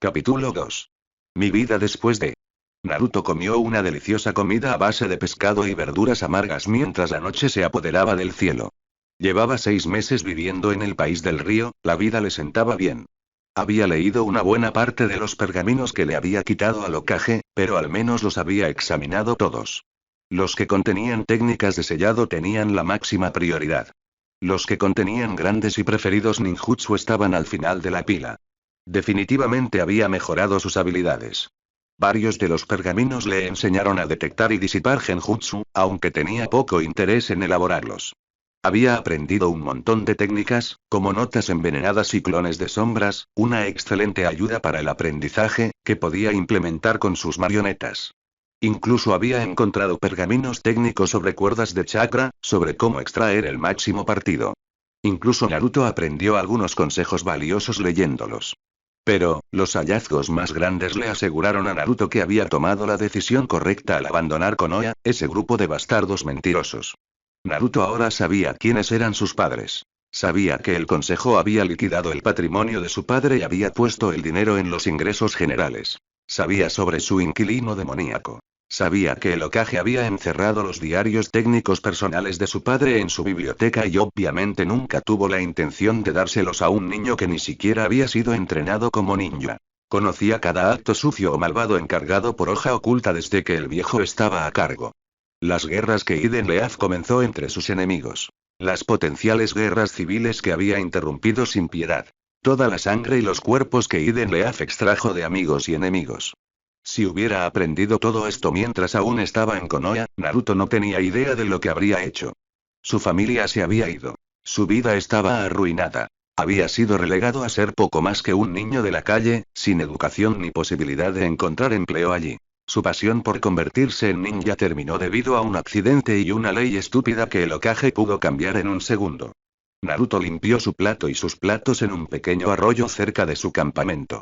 Capítulo 2. Mi vida después de... Naruto comió una deliciosa comida a base de pescado y verduras amargas mientras la noche se apoderaba del cielo. Llevaba 6 meses viviendo en el país del río, la vida le sentaba bien. Había leído una buena parte de los pergaminos que le había quitado al Hokage, pero al menos los había examinado todos. Los que contenían técnicas de sellado tenían la máxima prioridad. Los que contenían grandes y preferidos ninjutsu estaban al final de la pila. Definitivamente había mejorado sus habilidades. Varios de los pergaminos le enseñaron a detectar y disipar genjutsu, aunque tenía poco interés en elaborarlos. Había aprendido un montón de técnicas, como notas envenenadas y clones de sombras, una excelente ayuda para el aprendizaje, que podía implementar con sus marionetas. Incluso había encontrado pergaminos técnicos sobre cuerdas de chakra, sobre cómo extraer el máximo partido. Incluso Naruto aprendió algunos consejos valiosos leyéndolos. Pero, los hallazgos más grandes le aseguraron a Naruto que había tomado la decisión correcta al abandonar Konoha, ese grupo de bastardos mentirosos. Naruto ahora sabía quiénes eran sus padres. Sabía que el consejo había liquidado el patrimonio de su padre y había puesto el dinero en los ingresos generales. Sabía sobre su inquilino demoníaco. Sabía que el Hokage había encerrado los diarios técnicos personales de su padre en su biblioteca y obviamente nunca tuvo la intención de dárselos a un niño que ni siquiera había sido entrenado como ninja. Conocía cada acto sucio o malvado encargado por Hoja Oculta desde que el viejo estaba a cargo. Las guerras que Iden Leaf comenzó entre sus enemigos. Las potenciales guerras civiles que había interrumpido sin piedad. Toda la sangre y los cuerpos que Iden Leaf extrajo de amigos y enemigos. Si hubiera aprendido todo esto mientras aún estaba en Konoha, Naruto no tenía idea de lo que habría hecho. Su familia se había ido. Su vida estaba arruinada. Había sido relegado a ser poco más que un niño de la calle, sin educación ni posibilidad de encontrar empleo allí. Su pasión por convertirse en ninja terminó debido a un accidente y una ley estúpida que el Hokage pudo cambiar en un segundo. Naruto limpió su plato y sus platos en un pequeño arroyo cerca de su campamento.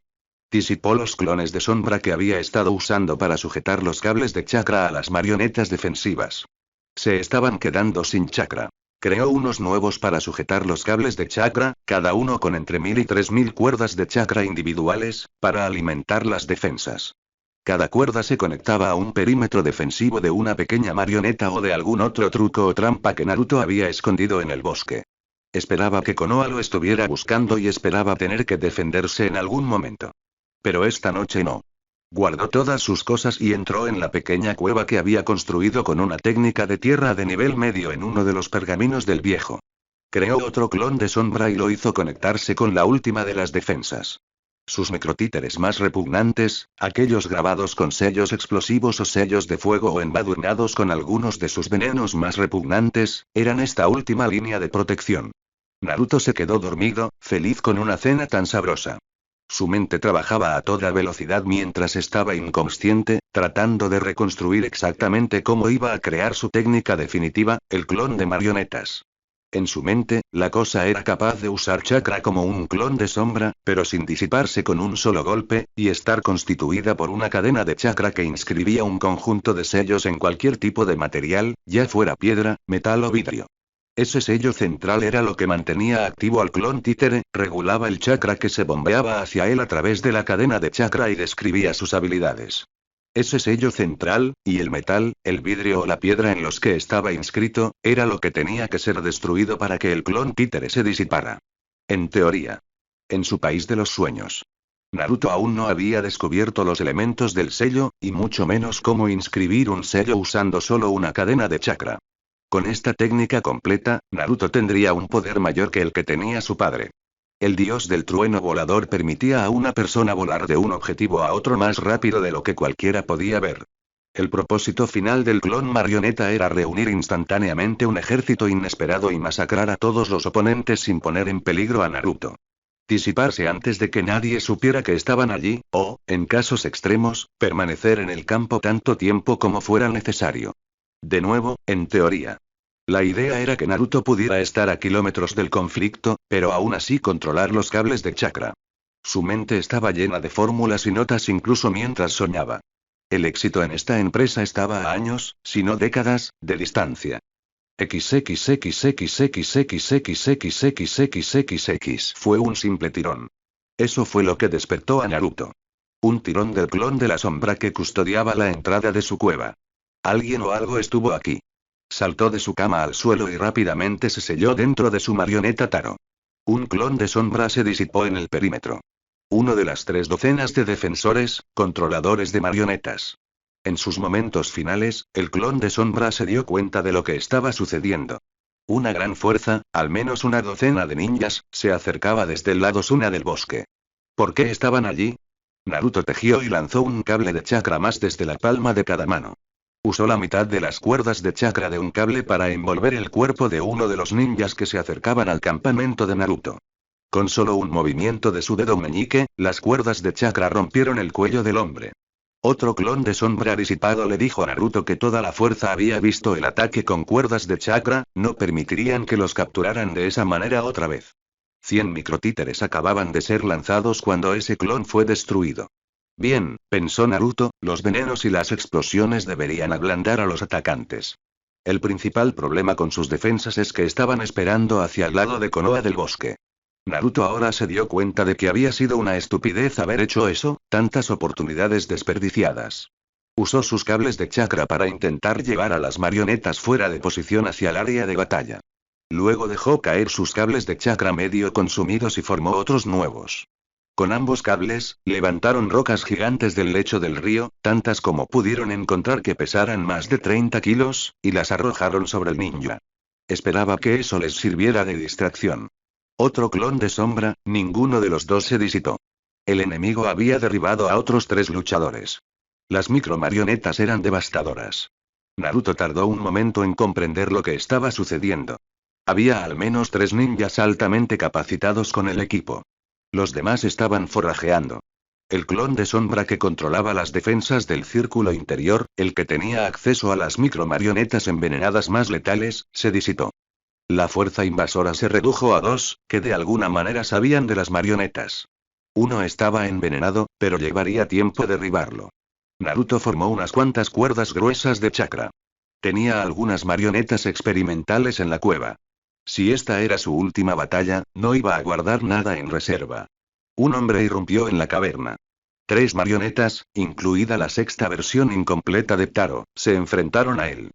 Disipó los clones de sombra que había estado usando para sujetar los cables de chakra a las marionetas defensivas. Se estaban quedando sin chakra. Creó unos nuevos para sujetar los cables de chakra, cada uno con entre 1000 y 3000 cuerdas de chakra individuales, para alimentar las defensas. Cada cuerda se conectaba a un perímetro defensivo de una pequeña marioneta o de algún otro truco o trampa que Naruto había escondido en el bosque. Esperaba que Konoha lo estuviera buscando y esperaba tener que defenderse en algún momento. Pero esta noche no. Guardó todas sus cosas y entró en la pequeña cueva que había construido con una técnica de tierra de nivel medio en uno de los pergaminos del viejo. Creó otro clon de sombra y lo hizo conectarse con la última de las defensas. Sus microtíteres más repugnantes, aquellos grabados con sellos explosivos o sellos de fuego o embadurnados con algunos de sus venenos más repugnantes, eran esta última línea de protección. Naruto se quedó dormido, feliz con una cena tan sabrosa. Su mente trabajaba a toda velocidad mientras estaba inconsciente, tratando de reconstruir exactamente cómo iba a crear su técnica definitiva, el clon de marionetas. En su mente, la cosa era capaz de usar chakra como un clon de sombra, pero sin disiparse con un solo golpe, y estar constituida por una cadena de chakra que inscribía un conjunto de sellos en cualquier tipo de material, ya fuera piedra, metal o vidrio. Ese sello central era lo que mantenía activo al clon títere, regulaba el chakra que se bombeaba hacia él a través de la cadena de chakra y describía sus habilidades. Ese sello central, y el metal, el vidrio o la piedra en los que estaba inscrito, era lo que tenía que ser destruido para que el clon títere se disipara. En teoría. En su país de los sueños. Naruto aún no había descubierto los elementos del sello, y mucho menos cómo inscribir un sello usando solo una cadena de chakra. Con esta técnica completa, Naruto tendría un poder mayor que el que tenía su padre. El dios del trueno volador permitía a una persona volar de un objetivo a otro más rápido de lo que cualquiera podía ver. El propósito final del clon marioneta era reunir instantáneamente un ejército inesperado y masacrar a todos los oponentes sin poner en peligro a Naruto. Disiparse antes de que nadie supiera que estaban allí, o, en casos extremos, permanecer en el campo tanto tiempo como fuera necesario. De nuevo, en teoría. La idea era que Naruto pudiera estar a kilómetros del conflicto, pero aún así controlar los cables de chakra. Su mente estaba llena de fórmulas y notas incluso mientras soñaba. El éxito en esta empresa estaba a años, si no décadas, de distancia. XXXXXXXXXXXX fue un simple tirón. Eso fue lo que despertó a Naruto. Un tirón del clon de la sombra que custodiaba la entrada de su cueva. Alguien o algo estuvo aquí. Saltó de su cama al suelo y rápidamente se selló dentro de su marioneta Taro. Un clon de sombra se disipó en el perímetro. Uno de las 3 docenas de defensores, controladores de marionetas. En sus momentos finales, el clon de sombra se dio cuenta de lo que estaba sucediendo. Una gran fuerza, al menos una docena de ninjas, se acercaba desde el lado Suna del bosque. ¿Por qué estaban allí? Naruto tejió y lanzó un cable de chakra más desde la palma de cada mano. Usó la mitad de las cuerdas de chakra de un cable para envolver el cuerpo de uno de los ninjas que se acercaban al campamento de Naruto. Con solo un movimiento de su dedo meñique, las cuerdas de chakra rompieron el cuello del hombre. Otro clon de sombra disipado le dijo a Naruto que toda la fuerza había visto el ataque con cuerdas de chakra, no permitirían que los capturaran de esa manera otra vez. 100 microtíteres acababan de ser lanzados cuando ese clon fue destruido. Bien, pensó Naruto, los venenos y las explosiones deberían ablandar a los atacantes. El principal problema con sus defensas es que estaban esperando hacia el lado de Konoha del bosque. Naruto ahora se dio cuenta de que había sido una estupidez haber hecho eso, tantas oportunidades desperdiciadas. Usó sus cables de chakra para intentar llevar a las marionetas fuera de posición hacia el área de batalla. Luego dejó caer sus cables de chakra medio consumidos y formó otros nuevos. Con ambos cables, levantaron rocas gigantes del lecho del río, tantas como pudieron encontrar que pesaran más de 30 kilos, y las arrojaron sobre el ninja. Esperaba que eso les sirviera de distracción. Otro clon de sombra, ninguno de los dos se disipó. El enemigo había derribado a otros 3 luchadores. Las micromarionetas eran devastadoras. Naruto tardó un momento en comprender lo que estaba sucediendo. Había al menos 3 ninjas altamente capacitados con el equipo. Los demás estaban forrajeando. El clon de sombra que controlaba las defensas del círculo interior, el que tenía acceso a las micromarionetas envenenadas más letales, se disipó. La fuerza invasora se redujo a 2, que de alguna manera sabían de las marionetas. Uno estaba envenenado, pero llevaría tiempo derribarlo. Naruto formó unas cuantas cuerdas gruesas de chakra. Tenía algunas marionetas experimentales en la cueva. Si esta era su última batalla, no iba a guardar nada en reserva. Un hombre irrumpió en la caverna. 3 marionetas, incluida la 6ª versión incompleta de Taro, se enfrentaron a él.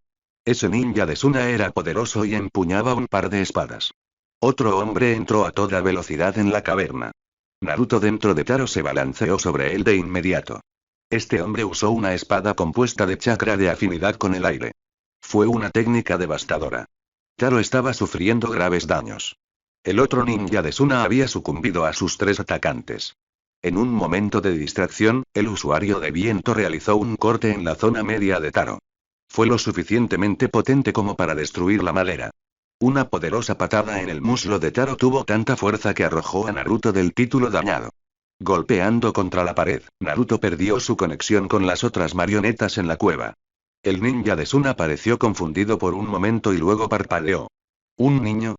Ese ninja de Suna era poderoso y empuñaba un par de espadas. Otro hombre entró a toda velocidad en la caverna. Naruto dentro de Taro se balanceó sobre él de inmediato. Este hombre usó una espada compuesta de chakra de afinidad con el aire. Fue una técnica devastadora. Taro estaba sufriendo graves daños. El otro ninja de Suna había sucumbido a sus 3 atacantes. En un momento de distracción, el usuario de viento realizó un corte en la zona media de Taro. Fue lo suficientemente potente como para destruir la madera. Una poderosa patada en el muslo de Taro tuvo tanta fuerza que arrojó a Naruto del título dañado. Golpeando contra la pared, Naruto perdió su conexión con las otras marionetas en la cueva. El ninja de Suna pareció confundido por un momento y luego parpadeó. ¿Un niño?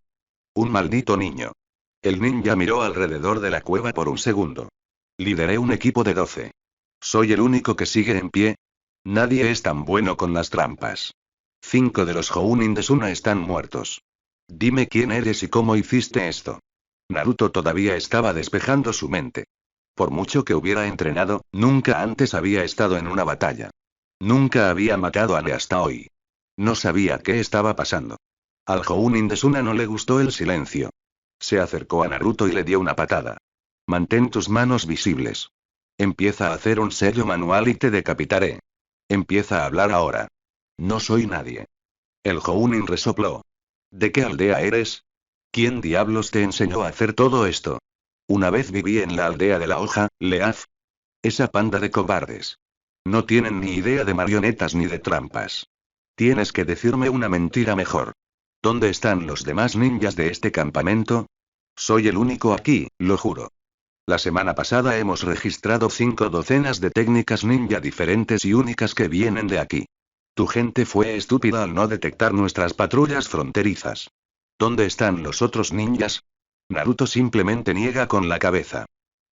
Un maldito niño. El ninja miró alrededor de la cueva por un segundo. Lideré un equipo de 12. ¿Soy el único que sigue en pie? Nadie es tan bueno con las trampas. 5 de los Jounin de Suna están muertos. Dime quién eres y cómo hiciste esto. Naruto todavía estaba despejando su mente. Por mucho que hubiera entrenado, nunca antes había estado en una batalla. Nunca había matado a Lee hasta hoy. No sabía qué estaba pasando. Al Jounin de Suna no le gustó el silencio. Se acercó a Naruto y le dio una patada. Mantén tus manos visibles. Empieza a hacer un sello manual y te decapitaré. Empieza a hablar ahora. No soy nadie. El Jounin resopló. ¿De qué aldea eres? ¿Quién diablos te enseñó a hacer todo esto? Una vez viví en la aldea de la hoja, Leaf. Esa panda de cobardes. No tienen ni idea de marionetas ni de trampas. Tienes que decirme una mentira mejor. ¿Dónde están los demás ninjas de este campamento? Soy el único aquí, lo juro. La semana pasada hemos registrado 5 docenas de técnicas ninja diferentes y únicas que vienen de aquí. Tu gente fue estúpida al no detectar nuestras patrullas fronterizas. ¿Dónde están los otros ninjas? Naruto simplemente niega con la cabeza.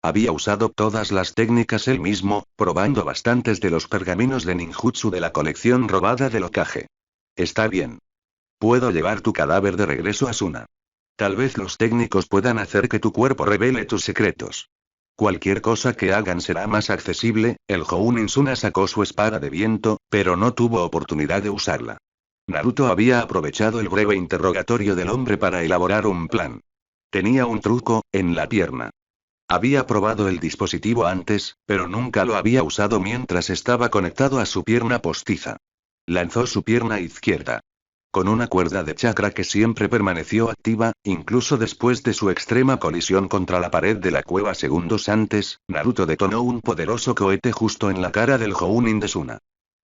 Había usado todas las técnicas él mismo, probando bastantes de los pergaminos de ninjutsu de la colección robada del Hokage. Está bien. Puedo llevar tu cadáver de regreso a Suna. Tal vez los técnicos puedan hacer que tu cuerpo revele tus secretos. Cualquier cosa que hagan será más accesible. El Jounin Suna sacó su espada de viento, pero no tuvo oportunidad de usarla. Naruto había aprovechado el breve interrogatorio del hombre para elaborar un plan. Tenía un truco, en la pierna. Había probado el dispositivo antes, pero nunca lo había usado mientras estaba conectado a su pierna postiza. Lanzó su pierna izquierda. Con una cuerda de chakra que siempre permaneció activa, incluso después de su extrema colisión contra la pared de la cueva segundos antes, Naruto detonó un poderoso cohete justo en la cara del Jounin de Suna.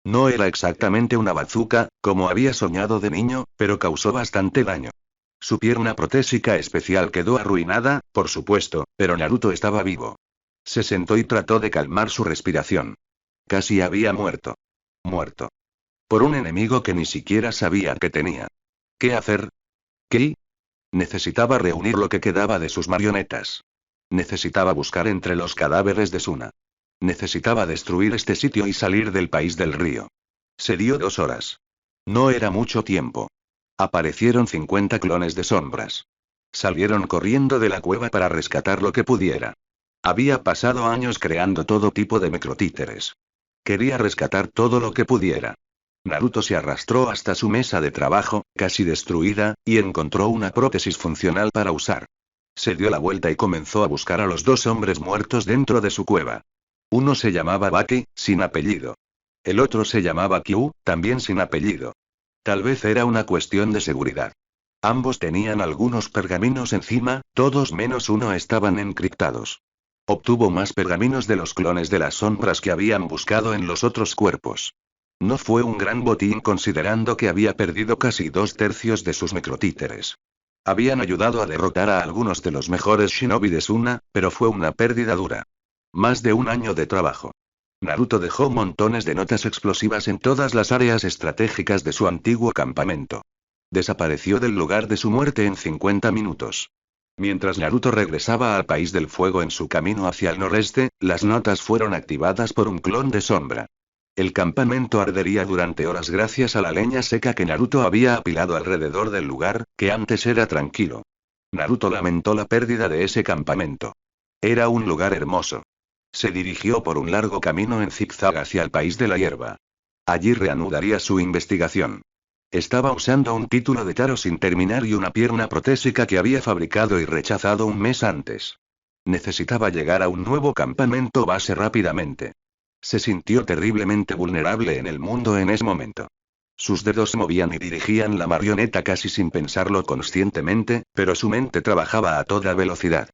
No era exactamente una bazooka, como había soñado de niño, pero causó bastante daño. Su pierna protésica especial quedó arruinada, por supuesto, pero Naruto estaba vivo. Se sentó y trató de calmar su respiración. Casi había muerto. Muerto. Por un enemigo que ni siquiera sabía que tenía. ¿Qué hacer? ¿Qué? Necesitaba reunir lo que quedaba de sus marionetas. Necesitaba buscar entre los cadáveres de Suna. Necesitaba destruir este sitio y salir del país del río. Se dio 2 horas. No era mucho tiempo. Aparecieron 50 clones de sombras. Salieron corriendo de la cueva para rescatar lo que pudiera. Había pasado años creando todo tipo de necrotíteres. Quería rescatar todo lo que pudiera. Naruto se arrastró hasta su mesa de trabajo, casi destruida, y encontró una prótesis funcional para usar. Se dio la vuelta y comenzó a buscar a los 2 hombres muertos dentro de su cueva. Uno se llamaba Baki, sin apellido. El otro se llamaba Kyu, también sin apellido. Tal vez era una cuestión de seguridad. Ambos tenían algunos pergaminos encima, todos menos uno estaban encriptados. Obtuvo más pergaminos de los clones de las sombras que habían buscado en los otros cuerpos. No fue un gran botín considerando que había perdido casi 2/3 de sus necrotíteres. Habían ayudado a derrotar a algunos de los mejores shinobi de Suna, pero fue una pérdida dura. Más de un año de trabajo. Naruto dejó montones de notas explosivas en todas las áreas estratégicas de su antiguo campamento. Desapareció del lugar de su muerte en 50 minutos. Mientras Naruto regresaba al País del Fuego en su camino hacia el noreste, las notas fueron activadas por un clon de sombra. El campamento ardería durante horas gracias a la leña seca que Naruto había apilado alrededor del lugar, que antes era tranquilo. Naruto lamentó la pérdida de ese campamento. Era un lugar hermoso. Se dirigió por un largo camino en zigzag hacia el País de la Hierba. Allí reanudaría su investigación. Estaba usando un título de Taro sin terminar y una pierna protésica que había fabricado y rechazado un mes antes. Necesitaba llegar a un nuevo campamento base rápidamente. Se sintió terriblemente vulnerable en el mundo en ese momento. Sus dedos se movían y dirigían la marioneta casi sin pensarlo conscientemente, pero su mente trabajaba a toda velocidad.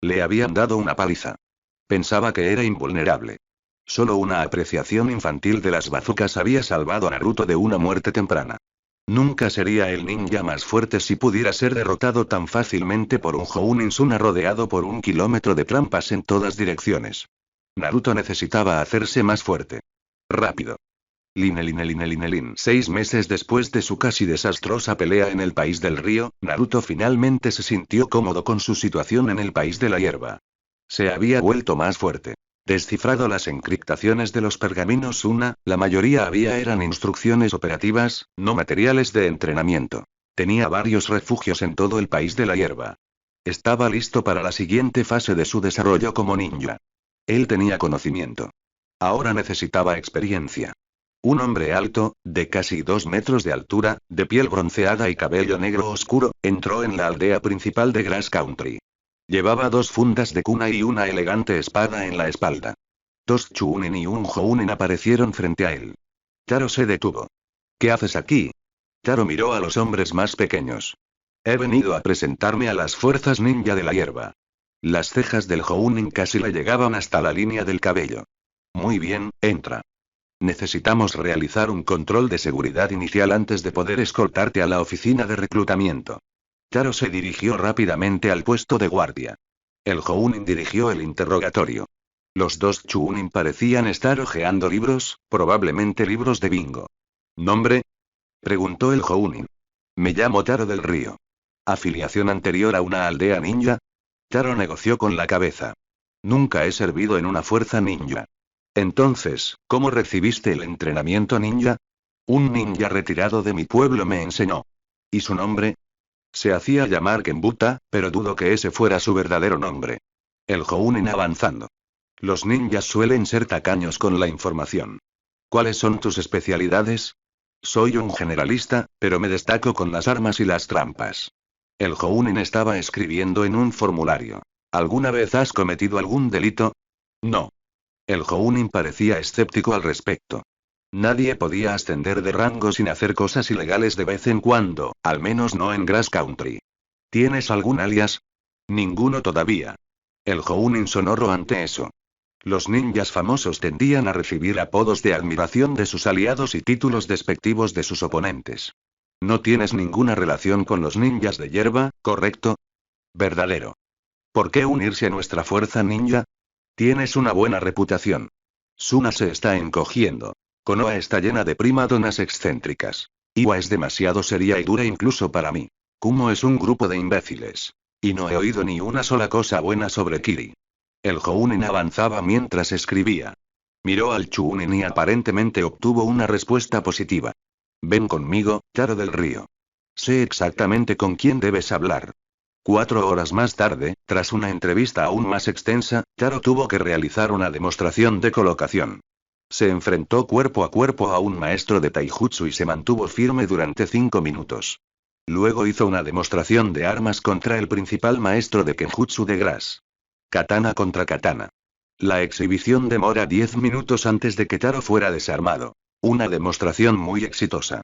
Le habían dado una paliza. Pensaba que era invulnerable. Solo una apreciación infantil de las bazucas había salvado a Naruto de una muerte temprana. Nunca sería el ninja más fuerte si pudiera ser derrotado tan fácilmente por un Jounin Suna rodeado por 1 kilómetro de trampas en todas direcciones. Naruto necesitaba hacerse más fuerte. Rápido. Line. 6 meses después de su casi desastrosa pelea en el País del Río, Naruto finalmente se sintió cómodo con su situación en el País de la Hierba. Se había vuelto más fuerte. Descifrado las encriptaciones de los pergaminos Suna, la mayoría eran instrucciones operativas, no materiales de entrenamiento. Tenía varios refugios en todo el País de la Hierba. Estaba listo para la siguiente fase de su desarrollo como ninja. Él tenía conocimiento. Ahora necesitaba experiencia. Un hombre alto, de casi 2 metros de altura, de piel bronceada y cabello negro oscuro, entró en la aldea principal de Grass Country. Llevaba 2 fundas de kunai y una elegante espada en la espalda. 2 chunin y un jounin aparecieron frente a él. Taro se detuvo. ¿Qué haces aquí? Taro miró a los hombres más pequeños. He venido a presentarme a las fuerzas ninja de la hierba. Las cejas del jounin casi le llegaban hasta la línea del cabello. Muy bien, entra. Necesitamos realizar un control de seguridad inicial antes de poder escoltarte a la oficina de reclutamiento. Taro se dirigió rápidamente al puesto de guardia. El jounin dirigió el interrogatorio. Los 2 chunin parecían estar hojeando libros, probablemente libros de bingo. ¿Nombre? Preguntó el jounin. Me llamo Taro del Río. ¿Afiliación anterior a una aldea ninja? Taro negoció con la cabeza. Nunca he servido en una fuerza ninja. Entonces, ¿cómo recibiste el entrenamiento ninja? Un ninja retirado de mi pueblo me enseñó. ¿Y su nombre? Se hacía llamar Kenbuta, pero dudo que ese fuera su verdadero nombre. El Jounin avanzando. Los ninjas suelen ser tacaños con la información. ¿Cuáles son tus especialidades? Soy un generalista, pero me destaco con las armas y las trampas. El Jounin estaba escribiendo en un formulario. ¿Alguna vez has cometido algún delito? No. El Jounin parecía escéptico al respecto. Nadie podía ascender de rango sin hacer cosas ilegales de vez en cuando, al menos no en Grass Country. ¿Tienes algún alias? Ninguno todavía. El Jounin sonoro ante eso. Los ninjas famosos tendían a recibir apodos de admiración de sus aliados y títulos despectivos de sus oponentes. No tienes ninguna relación con los ninjas de hierba, ¿correcto? Verdadero. ¿Por qué unirse a nuestra fuerza ninja? Tienes una buena reputación. Suna se está encogiendo. Konoha está llena de primadonas excéntricas. Iwa es demasiado seria y dura incluso para mí. Kumo es un grupo de imbéciles. Y no he oído ni una sola cosa buena sobre Kiri. El Jounin avanzaba mientras escribía. Miró al Chunin y aparentemente obtuvo una respuesta positiva. Ven conmigo, Taro del Río. Sé exactamente con quién debes hablar. 4 horas más tarde, tras una entrevista aún más extensa, Taro tuvo que realizar una demostración de colocación. Se enfrentó cuerpo a cuerpo a un maestro de taijutsu y se mantuvo firme durante 5 minutos. Luego hizo una demostración de armas contra el principal maestro de kenjutsu de Grass. Katana contra katana. La exhibición demora 10 minutos antes de que Taro fuera desarmado. Una demostración muy exitosa.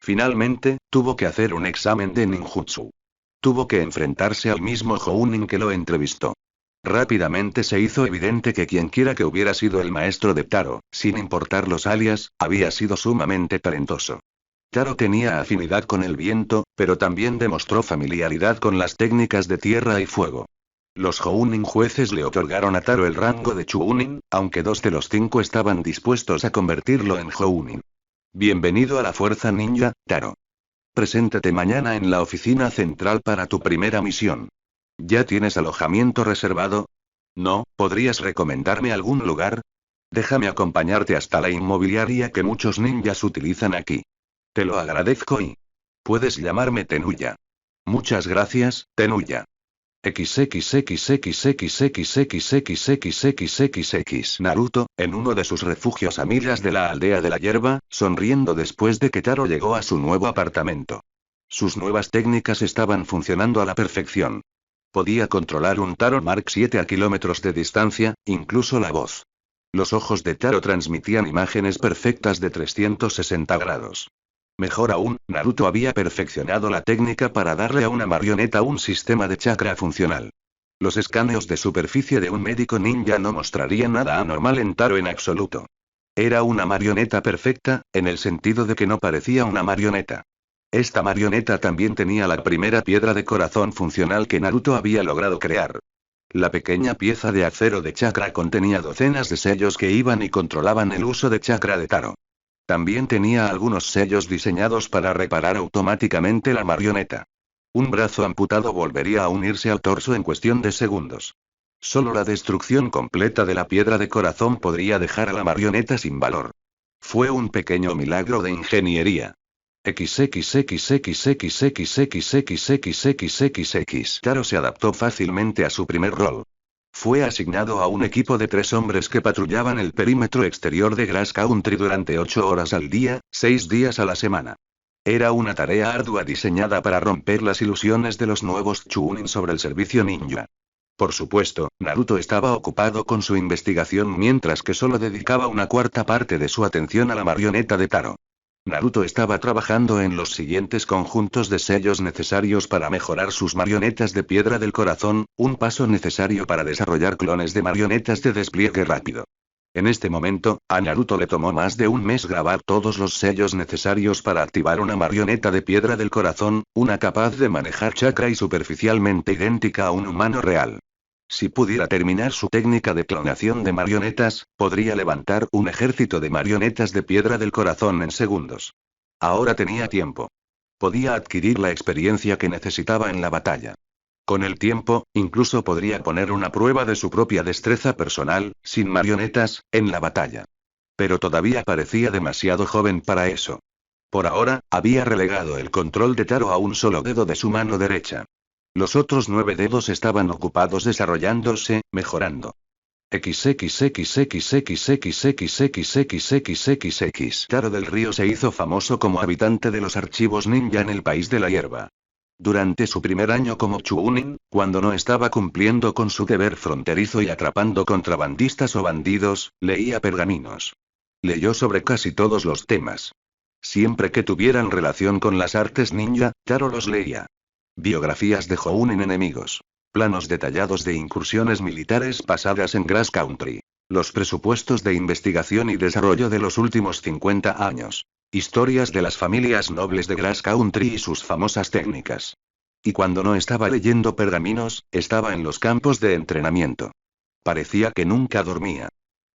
Finalmente, tuvo que hacer un examen de ninjutsu. Tuvo que enfrentarse al mismo Jounin que lo entrevistó. Rápidamente se hizo evidente que quienquiera que hubiera sido el maestro de Taro, sin importar los alias, había sido sumamente talentoso. Taro tenía afinidad con el viento, pero también demostró familiaridad con las técnicas de tierra y fuego. Los Jounin jueces le otorgaron a Taro el rango de Chunin, aunque 2 de los 5 estaban dispuestos a convertirlo en Jounin. Bienvenido a la fuerza ninja, Taro. Preséntate mañana en la oficina central para tu primera misión. ¿Ya tienes alojamiento reservado? No, ¿podrías recomendarme algún lugar? Déjame acompañarte hasta la inmobiliaria que muchos ninjas utilizan aquí. Te lo agradezco y... puedes llamarme Tenuya. Muchas gracias, Tenuya. XXXXXXXXXXXXX Naruto, en uno de sus refugios a millas de la aldea de la hierba, sonriendo después de que Taro llegó a su nuevo apartamento. Sus nuevas técnicas estaban funcionando a la perfección. Podía controlar un Taro Mark 7 a kilómetros de distancia, incluso la voz. Los ojos de Taro transmitían imágenes perfectas de 360 grados. Mejor aún, Naruto había perfeccionado la técnica para darle a una marioneta un sistema de chakra funcional. Los escaneos de superficie de un médico ninja no mostrarían nada anormal en Taro en absoluto. Era una marioneta perfecta, en el sentido de que no parecía una marioneta. Esta marioneta también tenía la primera piedra de corazón funcional que Naruto había logrado crear. La pequeña pieza de acero de chakra contenía docenas de sellos que iban y controlaban el uso de chakra de Taro. También tenía algunos sellos diseñados para reparar automáticamente la marioneta. Un brazo amputado volvería a unirse al torso en cuestión de segundos. Solo la destrucción completa de la piedra de corazón podría dejar a la marioneta sin valor. Fue un pequeño milagro de ingeniería. XXXXXXXXXXXXXX. Taro se adaptó fácilmente a su primer rol. Fue asignado a un equipo de 3 hombres que patrullaban el perímetro exterior de Grass Country durante 8 horas al día, 6 días a la semana. Era una tarea ardua diseñada para romper las ilusiones de los nuevos Chunin sobre el servicio ninja. Por supuesto, Naruto estaba ocupado con su investigación mientras que solo dedicaba una cuarta parte de su atención a la marioneta de Taro. Naruto estaba trabajando en los siguientes conjuntos de sellos necesarios para mejorar sus marionetas de piedra del corazón, un paso necesario para desarrollar clones de marionetas de despliegue rápido. En este momento, a Naruto le tomó más de un mes grabar todos los sellos necesarios para activar una marioneta de piedra del corazón, una capaz de manejar chakra y superficialmente idéntica a un humano real. Si pudiera terminar su técnica de clonación de marionetas, podría levantar un ejército de marionetas de piedra del corazón en segundos. Ahora tenía tiempo. Podía adquirir la experiencia que necesitaba en la batalla. Con el tiempo, incluso podría poner una prueba de su propia destreza personal, sin marionetas, en la batalla. Pero todavía parecía demasiado joven para eso. Por ahora, había relegado el control de Taro a un solo dedo de su mano derecha. Los otros 9 dedos estaban ocupados desarrollándose, mejorando. XXXXXXXXXXXXX. Taro del Río se hizo famoso como habitante de los archivos ninja en el país de la hierba. Durante su primer año como Chuunin, cuando no estaba cumpliendo con su deber fronterizo y atrapando contrabandistas o bandidos, leía pergaminos. Leyó sobre casi todos los temas. Siempre que tuvieran relación con las artes ninja, Taro los leía. Biografías de Jounin enemigos. Planos detallados de incursiones militares pasadas en Grass Country. Los presupuestos de investigación y desarrollo de los últimos 50 años. Historias de las familias nobles de Grass Country y sus famosas técnicas. Y cuando no estaba leyendo pergaminos, estaba en los campos de entrenamiento. Parecía que nunca dormía.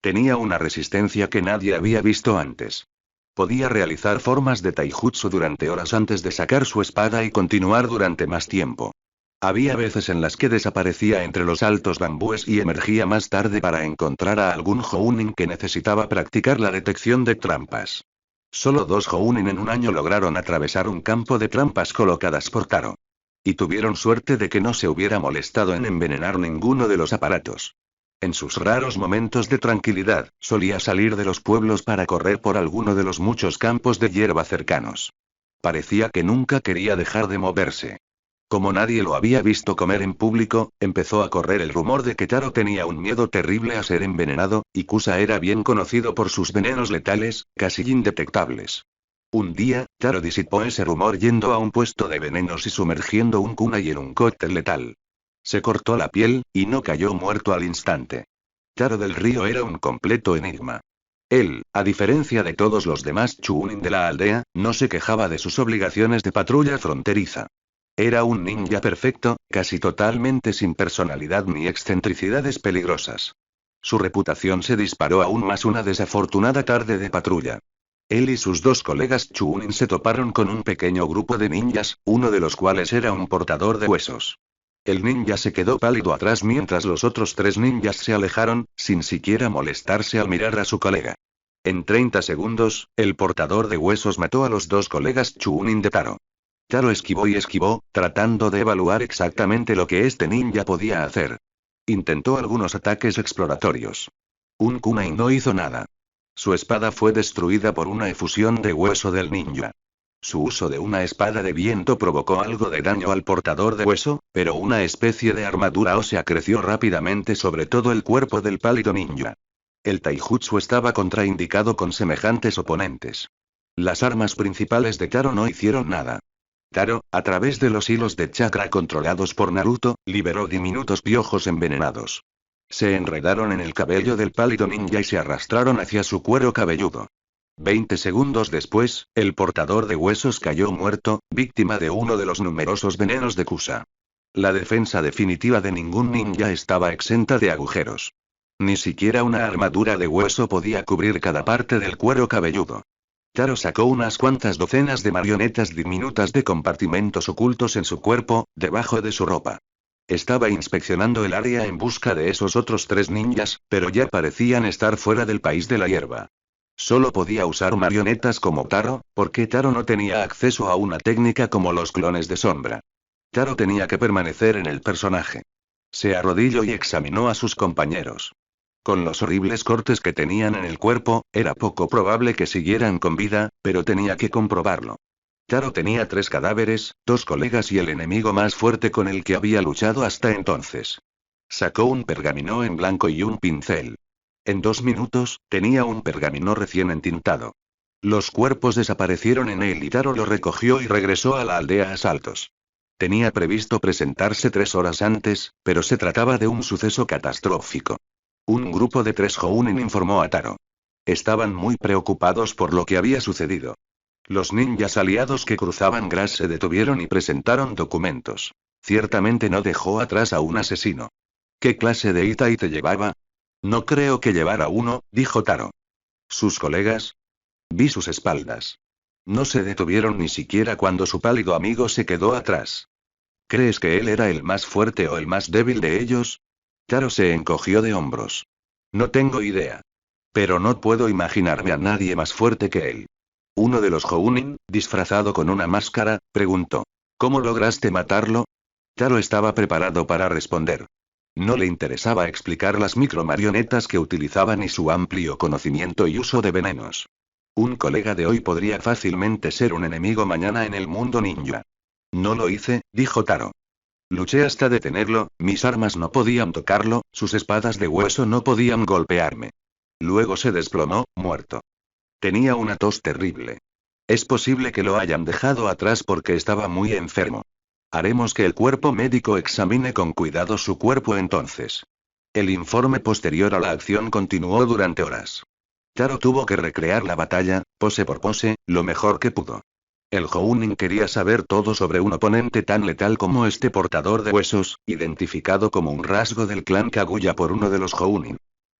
Tenía una resistencia que nadie había visto antes. Podía realizar formas de taijutsu durante horas antes de sacar su espada y continuar durante más tiempo. Había veces en las que desaparecía entre los altos bambúes y emergía más tarde para encontrar a algún Jounin que necesitaba practicar la detección de trampas. Solo 2 Jounin en un año lograron atravesar un campo de trampas colocadas por Taro. Y tuvieron suerte de que no se hubiera molestado en envenenar ninguno de los aparatos. En sus raros momentos de tranquilidad, solía salir de los pueblos para correr por alguno de los muchos campos de hierba cercanos. Parecía que nunca quería dejar de moverse. Como nadie lo había visto comer en público, empezó a correr el rumor de que Taro tenía un miedo terrible a ser envenenado, y Kusa era bien conocido por sus venenos letales, casi indetectables. Un día, Taro disipó ese rumor yendo a un puesto de venenos y sumergiendo un kunai en un cóctel letal. Se cortó la piel, y no cayó muerto al instante. Taro del Río era un completo enigma. Él, a diferencia de todos los demás Chuunin de la aldea, no se quejaba de sus obligaciones de patrulla fronteriza. Era un ninja perfecto, casi totalmente sin personalidad ni excentricidades peligrosas. Su reputación se disparó aún más una desafortunada tarde de patrulla. Él y sus 2 colegas Chuunin se toparon con un pequeño grupo de ninjas, uno de los cuales era un portador de huesos. El ninja se quedó pálido atrás mientras los otros 3 ninjas se alejaron, sin siquiera molestarse al mirar a su colega. En 30 segundos, el portador de huesos mató a los 2 colegas Chuunin de Taro. Taro esquivó y esquivó, tratando de evaluar exactamente lo que este ninja podía hacer. Intentó algunos ataques exploratorios. Un kunai no hizo nada. Su espada fue destruida por una efusión de hueso del ninja. Su uso de una espada de viento provocó algo de daño al portador de hueso, pero una especie de armadura ósea creció rápidamente sobre todo el cuerpo del pálido ninja. El taijutsu estaba contraindicado con semejantes oponentes. Las armas principales de Taro no hicieron nada. Taro, a través de los hilos de chakra controlados por Naruto, liberó diminutos piojos envenenados. Se enredaron en el cabello del pálido ninja y se arrastraron hacia su cuero cabelludo. 20 segundos después, el portador de huesos cayó muerto, víctima de uno de los numerosos venenos de Kusa. La defensa definitiva de ningún ninja estaba exenta de agujeros. Ni siquiera una armadura de hueso podía cubrir cada parte del cuero cabelludo. Taro sacó unas cuantas docenas de marionetas diminutas de compartimentos ocultos en su cuerpo, debajo de su ropa. Estaba inspeccionando el área en busca de esos otros 3 ninjas, pero ya parecían estar fuera del país de la hierba. Solo podía usar marionetas como Taro, porque Taro no tenía acceso a una técnica como los clones de sombra. Taro tenía que permanecer en el personaje. Se arrodilló y examinó a sus compañeros. Con los horribles cortes que tenían en el cuerpo, era poco probable que siguieran con vida, pero tenía que comprobarlo. Taro tenía 3 cadáveres, 2 colegas y el enemigo más fuerte con el que había luchado hasta entonces. Sacó un pergamino en blanco y un pincel. En 2 minutos, tenía un pergamino recién entintado. Los cuerpos desaparecieron en él y Taro lo recogió y regresó a la aldea a saltos. Tenía previsto presentarse 3 horas antes, pero se trataba de un suceso catastrófico. Un grupo de 3 Jounin informó a Taro. Estaban muy preocupados por lo que había sucedido. Los ninjas aliados que cruzaban Grass se detuvieron y presentaron documentos. Ciertamente no dejó atrás a un asesino. ¿Qué clase de Itai te llevaba? No creo que llevara uno, dijo Taro. ¿Sus colegas? Vi sus espaldas. No se detuvieron ni siquiera cuando su pálido amigo se quedó atrás. ¿Crees que él era el más fuerte o el más débil de ellos? Taro se encogió de hombros. No tengo idea. Pero no puedo imaginarme a nadie más fuerte que él. Uno de los Jounin, disfrazado con una máscara, preguntó. ¿Cómo lograste matarlo? Taro estaba preparado para responder. No le interesaba explicar las micromarionetas que utilizaban y su amplio conocimiento y uso de venenos. Un colega de hoy podría fácilmente ser un enemigo mañana en el mundo ninja. No lo hice, dijo Taro. Luché hasta detenerlo, mis armas no podían tocarlo, sus espadas de hueso no podían golpearme. Luego se desplomó, muerto. Tenía una tos terrible. Es posible que lo hayan dejado atrás porque estaba muy enfermo. Haremos que el cuerpo médico examine con cuidado su cuerpo entonces. El informe posterior a la acción continuó durante horas. Taro tuvo que recrear la batalla, pose por pose, lo mejor que pudo. El Jounin quería saber todo sobre un oponente tan letal como este portador de huesos, identificado como un rasgo del clan Kaguya por uno de los Jounin.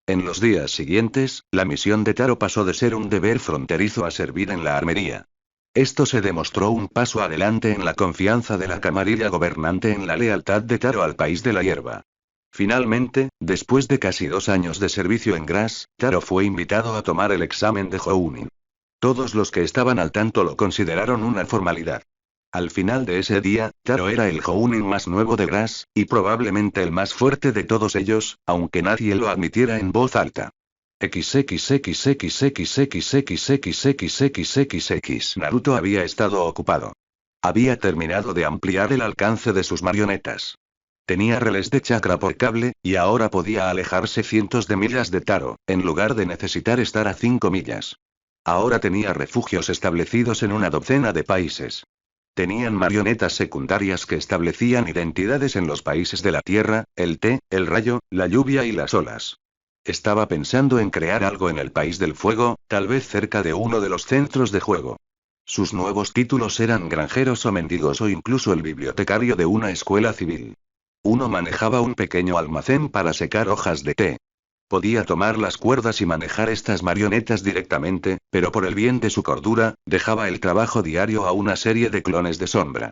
En los días siguientes, la misión de Taro pasó de ser un deber fronterizo a servir en la armería. Esto se demostró un paso adelante en la confianza de la camarilla gobernante en la lealtad de Taro al país de la hierba. Finalmente, después de casi 2 años de servicio en Gras, Taro fue invitado a tomar el examen de Jounin. Todos los que estaban al tanto lo consideraron una formalidad. Al final de ese día, Taro era el Jounin más nuevo de Gras, y probablemente el más fuerte de todos ellos, aunque nadie lo admitiera en voz alta. XXXXXXXXXXXXX. Naruto había estado ocupado. Había terminado de ampliar el alcance de sus marionetas. Tenía relés de chakra por cable, y ahora podía alejarse cientos de millas de Taro, en lugar de necesitar estar a 5 millas. Ahora tenía refugios establecidos en una docena de países. Tenían marionetas secundarias que establecían identidades en los países de la tierra, el té, el rayo, la lluvia y las olas. Estaba pensando en crear algo en el país del fuego, tal vez cerca de uno de los centros de juego. Sus nuevos títulos eran granjeros o mendigos o incluso el bibliotecario de una escuela civil. Uno manejaba un pequeño almacén para secar hojas de té. Podía tomar las cuerdas y manejar estas marionetas directamente, pero por el bien de su cordura, dejaba el trabajo diario a una serie de clones de sombra.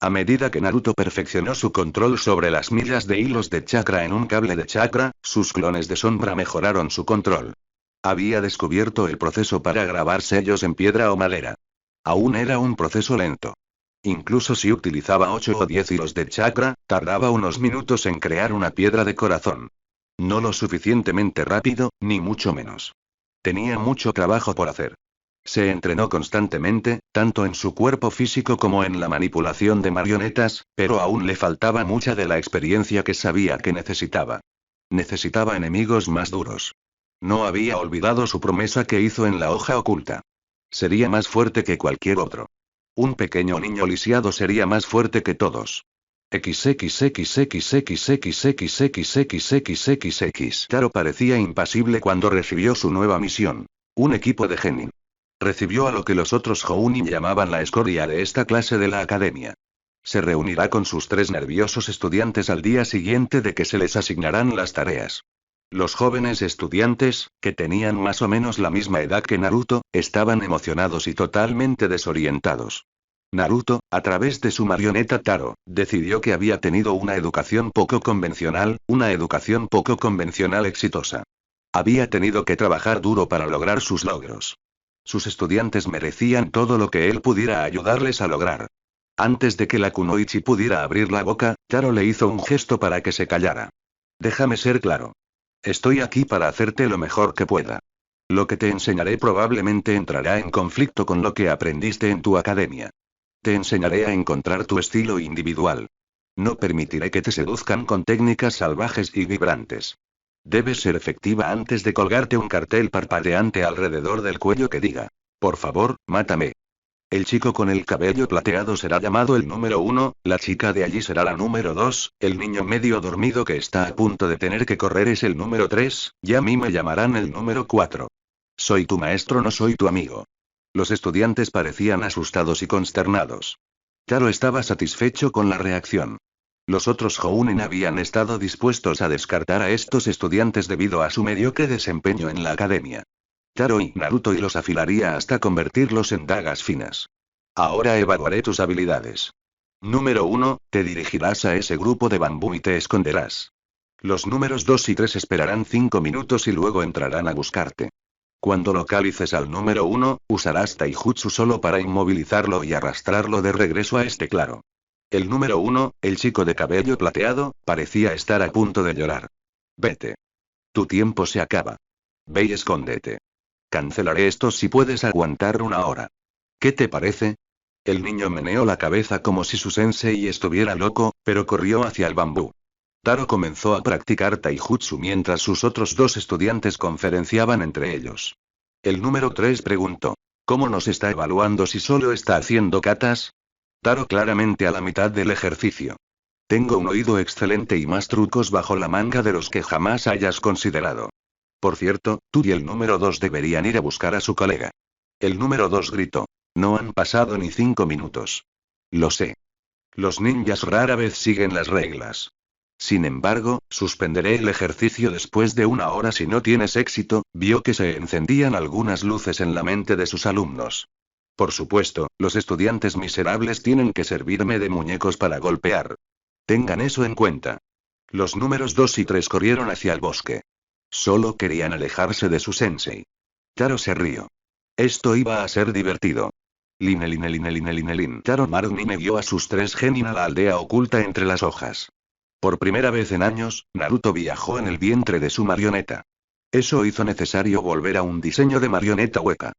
A medida que Naruto perfeccionó su control sobre las millas de hilos de chakra en un cable de chakra, sus clones de sombra mejoraron su control. Había descubierto el proceso para grabar sellos en piedra o madera. Aún era un proceso lento. Incluso si utilizaba 8 o 10 hilos de chakra, tardaba unos minutos en crear una piedra de corazón. No lo suficientemente rápido, ni mucho menos. Tenía mucho trabajo por hacer. Se entrenó constantemente, tanto en su cuerpo físico como en la manipulación de marionetas, pero aún le faltaba mucha de la experiencia que sabía que necesitaba. Necesitaba enemigos más duros. No había olvidado su promesa que hizo en la hoja oculta. Sería más fuerte que cualquier otro. Un pequeño niño lisiado sería más fuerte que todos. XXXXXXXXXXXXX. Taro parecía impasible cuando recibió su nueva misión. Un equipo de genin. Recibió a lo que los otros Jounin llamaban la escoria de esta clase de la academia. Se reunirá con sus 3 nerviosos estudiantes al día siguiente de que se les asignarán las tareas. Los jóvenes estudiantes, que tenían más o menos la misma edad que Naruto, estaban emocionados y totalmente desorientados. Naruto, a través de su marioneta Taro, decidió que había tenido una educación poco convencional exitosa. Había tenido que trabajar duro para lograr sus logros. Sus estudiantes merecían todo lo que él pudiera ayudarles a lograr. Antes de que la kunoichi pudiera abrir la boca, Taro le hizo un gesto para que se callara. Déjame ser claro. Estoy aquí para hacerte lo mejor que pueda. Lo que te enseñaré probablemente entrará en conflicto con lo que aprendiste en tu academia. Te enseñaré a encontrar tu estilo individual. No permitiré que te seduzcan con técnicas salvajes y vibrantes. Debes ser efectiva antes de colgarte un cartel parpadeante alrededor del cuello que diga: por favor, mátame. El chico con el cabello plateado será llamado el número 1, la chica de allí será la número 2, el niño medio dormido que está a punto de tener que correr es el número 3, y a mí me llamarán el número 4. Soy tu maestro, no soy tu amigo. Los estudiantes parecían asustados y consternados. Taro estaba satisfecho con la reacción. Los otros Jounin habían estado dispuestos a descartar a estos estudiantes debido a su mediocre desempeño en la academia. Taro y Naruto y los afilaría hasta convertirlos en dagas finas. Ahora evaluaré tus habilidades. Número 1, te dirigirás a ese grupo de bambú y te esconderás. Los números 2 y 3 esperarán 5 minutos y luego entrarán a buscarte. Cuando localices al número 1, usarás Taijutsu solo para inmovilizarlo y arrastrarlo de regreso a este claro. El número 1, el chico de cabello plateado, parecía estar a punto de llorar. Vete. Tu tiempo se acaba. Ve y escóndete. Cancelaré esto si puedes aguantar una hora. ¿Qué te parece? El niño meneó la cabeza como si su sensei estuviera loco, pero corrió hacia el bambú. Taro comenzó a practicar taijutsu mientras sus otros dos estudiantes conferenciaban entre ellos. El número 3 preguntó: ¿cómo nos está evaluando si solo está haciendo katas? Taro claramente a la mitad del ejercicio. Tengo un oído excelente y más trucos bajo la manga de los que jamás hayas considerado. Por cierto, tú y el número 2 deberían ir a buscar a su colega. El número 2 gritó. No han pasado ni 5 minutos. Lo sé. Los ninjas rara vez siguen las reglas. Sin embargo, suspenderé el ejercicio después de una hora si no tienes éxito. Vio que se encendían algunas luces en la mente de sus alumnos. Por supuesto, los estudiantes miserables tienen que servirme de muñecos para golpear. Tengan eso en cuenta. Los números 2 y 3 corrieron hacia el bosque. Solo querían alejarse de su sensei. Taro se rió. Esto iba a ser divertido. Taro Marunine guió a sus 3 genin a la aldea oculta entre las hojas. Por primera vez en años, Naruto viajó en el vientre de su marioneta. Eso hizo necesario volver a un diseño de marioneta hueca.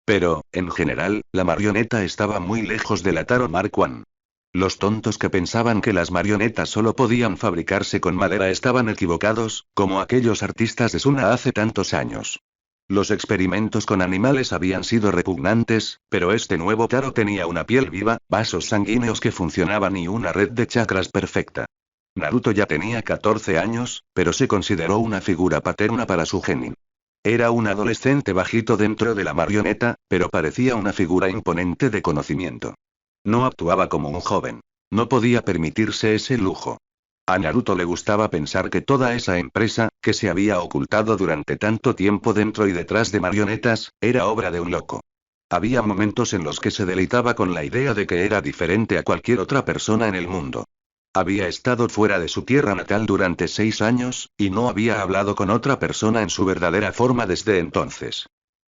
Pero, en general, la marioneta estaba muy lejos de la Taro Mark I. Los tontos que pensaban que las marionetas solo podían fabricarse con madera estaban equivocados, como aquellos artistas de Suna hace tantos años. Los experimentos con animales habían sido repugnantes, pero este nuevo Taro tenía una piel viva, vasos sanguíneos que funcionaban y una red de chakras perfecta. Naruto ya tenía 14 años, pero se consideró una figura paterna para su genin. Era un adolescente bajito dentro de la marioneta, pero parecía una figura imponente de conocimiento. No actuaba como un joven. No podía permitirse ese lujo. A Naruto le gustaba pensar que toda esa empresa, que se había ocultado durante tanto tiempo dentro y detrás de marionetas, era obra de un loco. Había momentos en los que se deleitaba con la idea de que era diferente a cualquier otra persona en el mundo. Había estado fuera de su tierra natal durante 6 años, y no había hablado con otra persona en su verdadera forma desde entonces.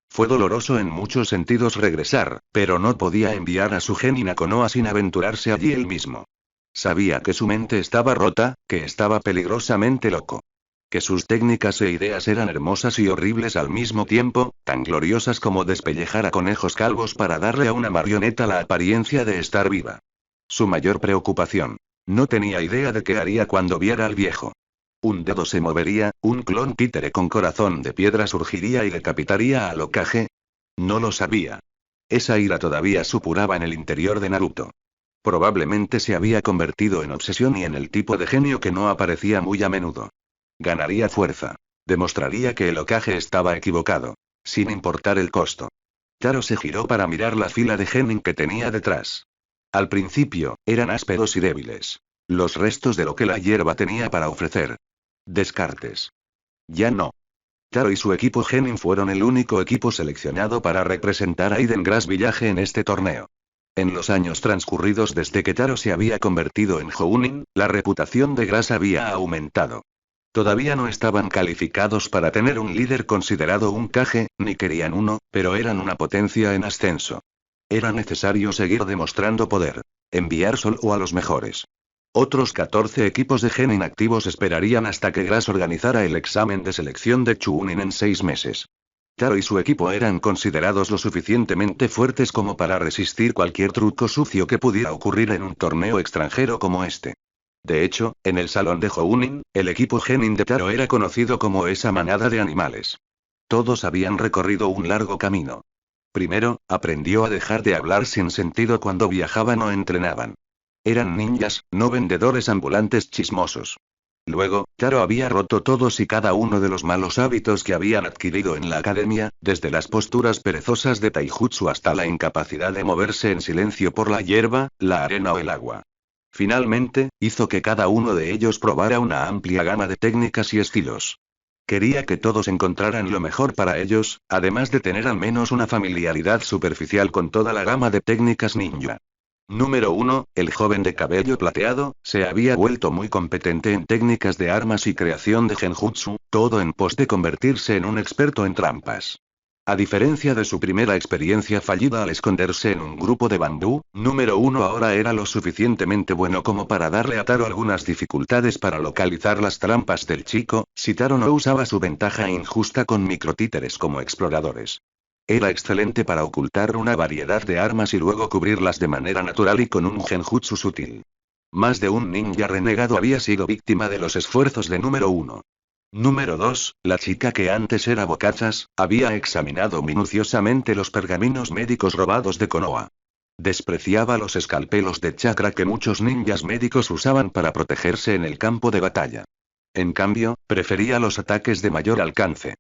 Fue doloroso en muchos sentidos regresar, pero no podía enviar a su genin a Konoha sin aventurarse allí él mismo. Sabía que su mente estaba rota, que estaba peligrosamente loco. Que sus técnicas e ideas eran hermosas y horribles al mismo tiempo, tan gloriosas como despellejar a conejos calvos para darle a una marioneta la apariencia de estar viva. Su mayor preocupación. No tenía idea de qué haría cuando viera al viejo. Un dedo se movería, un clon títere con corazón de piedra surgiría y decapitaría al Hokage. No lo sabía. Esa ira todavía supuraba en el interior de Naruto. Probablemente se había convertido en obsesión y en el tipo de genio que no aparecía muy a menudo. Ganaría fuerza. Demostraría que el Hokage estaba equivocado. Sin importar el costo. Taro se giró para mirar la fila de genin que tenía detrás. Al principio, eran ásperos y débiles. Los restos de lo que la hierba tenía para ofrecer. Descartes. Ya no. Taro y su equipo genin fueron el único equipo seleccionado para representar a Eden Grass Village en este torneo. En los años transcurridos desde que Taro se había convertido en Jounin, la reputación de Grass había aumentado. Todavía no estaban calificados para tener un líder considerado un Kage, ni querían uno, pero eran una potencia en ascenso. Era necesario seguir demostrando poder. Enviar solo a los mejores. Otros 14 equipos de genin activos esperarían hasta que Grass organizara el examen de selección de Chunin en 6 meses. Taro y su equipo eran considerados lo suficientemente fuertes como para resistir cualquier truco sucio que pudiera ocurrir en un torneo extranjero como este. De hecho, en el salón de Jounin, el equipo genin de Taro era conocido como esa manada de animales. Todos habían recorrido un largo camino. Primero, aprendió a dejar de hablar sin sentido cuando viajaban o entrenaban. Eran ninjas, no vendedores ambulantes chismosos. Luego, Taro había roto todos y cada uno de los malos hábitos que habían adquirido en la academia, desde las posturas perezosas de taijutsu hasta la incapacidad de moverse en silencio por la hierba, la arena o el agua. Finalmente, hizo que cada uno de ellos probara una amplia gama de técnicas y estilos. Quería que todos encontraran lo mejor para ellos, además de tener al menos una familiaridad superficial con toda la gama de técnicas ninja. Número 1, el joven de cabello plateado, se había vuelto muy competente en técnicas de armas y creación de genjutsu, todo en pos de convertirse en un experto en trampas. A diferencia de su primera experiencia fallida al esconderse en un grupo de bambú, número 1 ahora era lo suficientemente bueno como para darle a Taro algunas dificultades para localizar las trampas del chico, si Taro no usaba su ventaja injusta con microtíteres como exploradores. Era excelente para ocultar una variedad de armas y luego cubrirlas de manera natural y con un genjutsu sutil. Más de un ninja renegado había sido víctima de los esfuerzos de número 1. Número 2, la chica que antes era Bocachas, había examinado minuciosamente los pergaminos médicos robados de Konoha. Despreciaba los escalpelos de chakra que muchos ninjas médicos usaban para protegerse en el campo de batalla. En cambio, prefería los ataques de mayor alcance.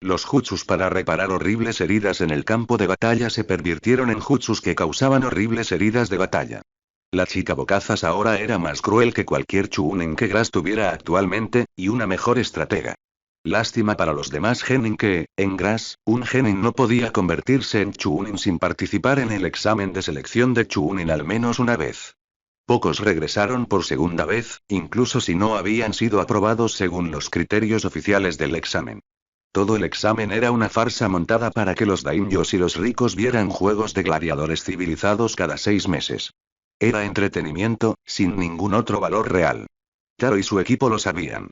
Los jutsus para reparar horribles heridas en el campo de batalla se pervirtieron en jutsus que causaban horribles heridas de batalla. La chica Bocazas ahora era más cruel que cualquier chuunin que Grass tuviera actualmente, y una mejor estratega. Lástima para los demás genin que, en Grass, un genin no podía convertirse en chuunin sin participar en el examen de selección de chuunin al menos una vez. Pocos regresaron por segunda vez, incluso si no habían sido aprobados según los criterios oficiales del examen. Todo el examen era una farsa montada para que los daimyos y los ricos vieran juegos de gladiadores civilizados cada 6 meses. Era entretenimiento, sin ningún otro valor real. Taro y su equipo lo sabían.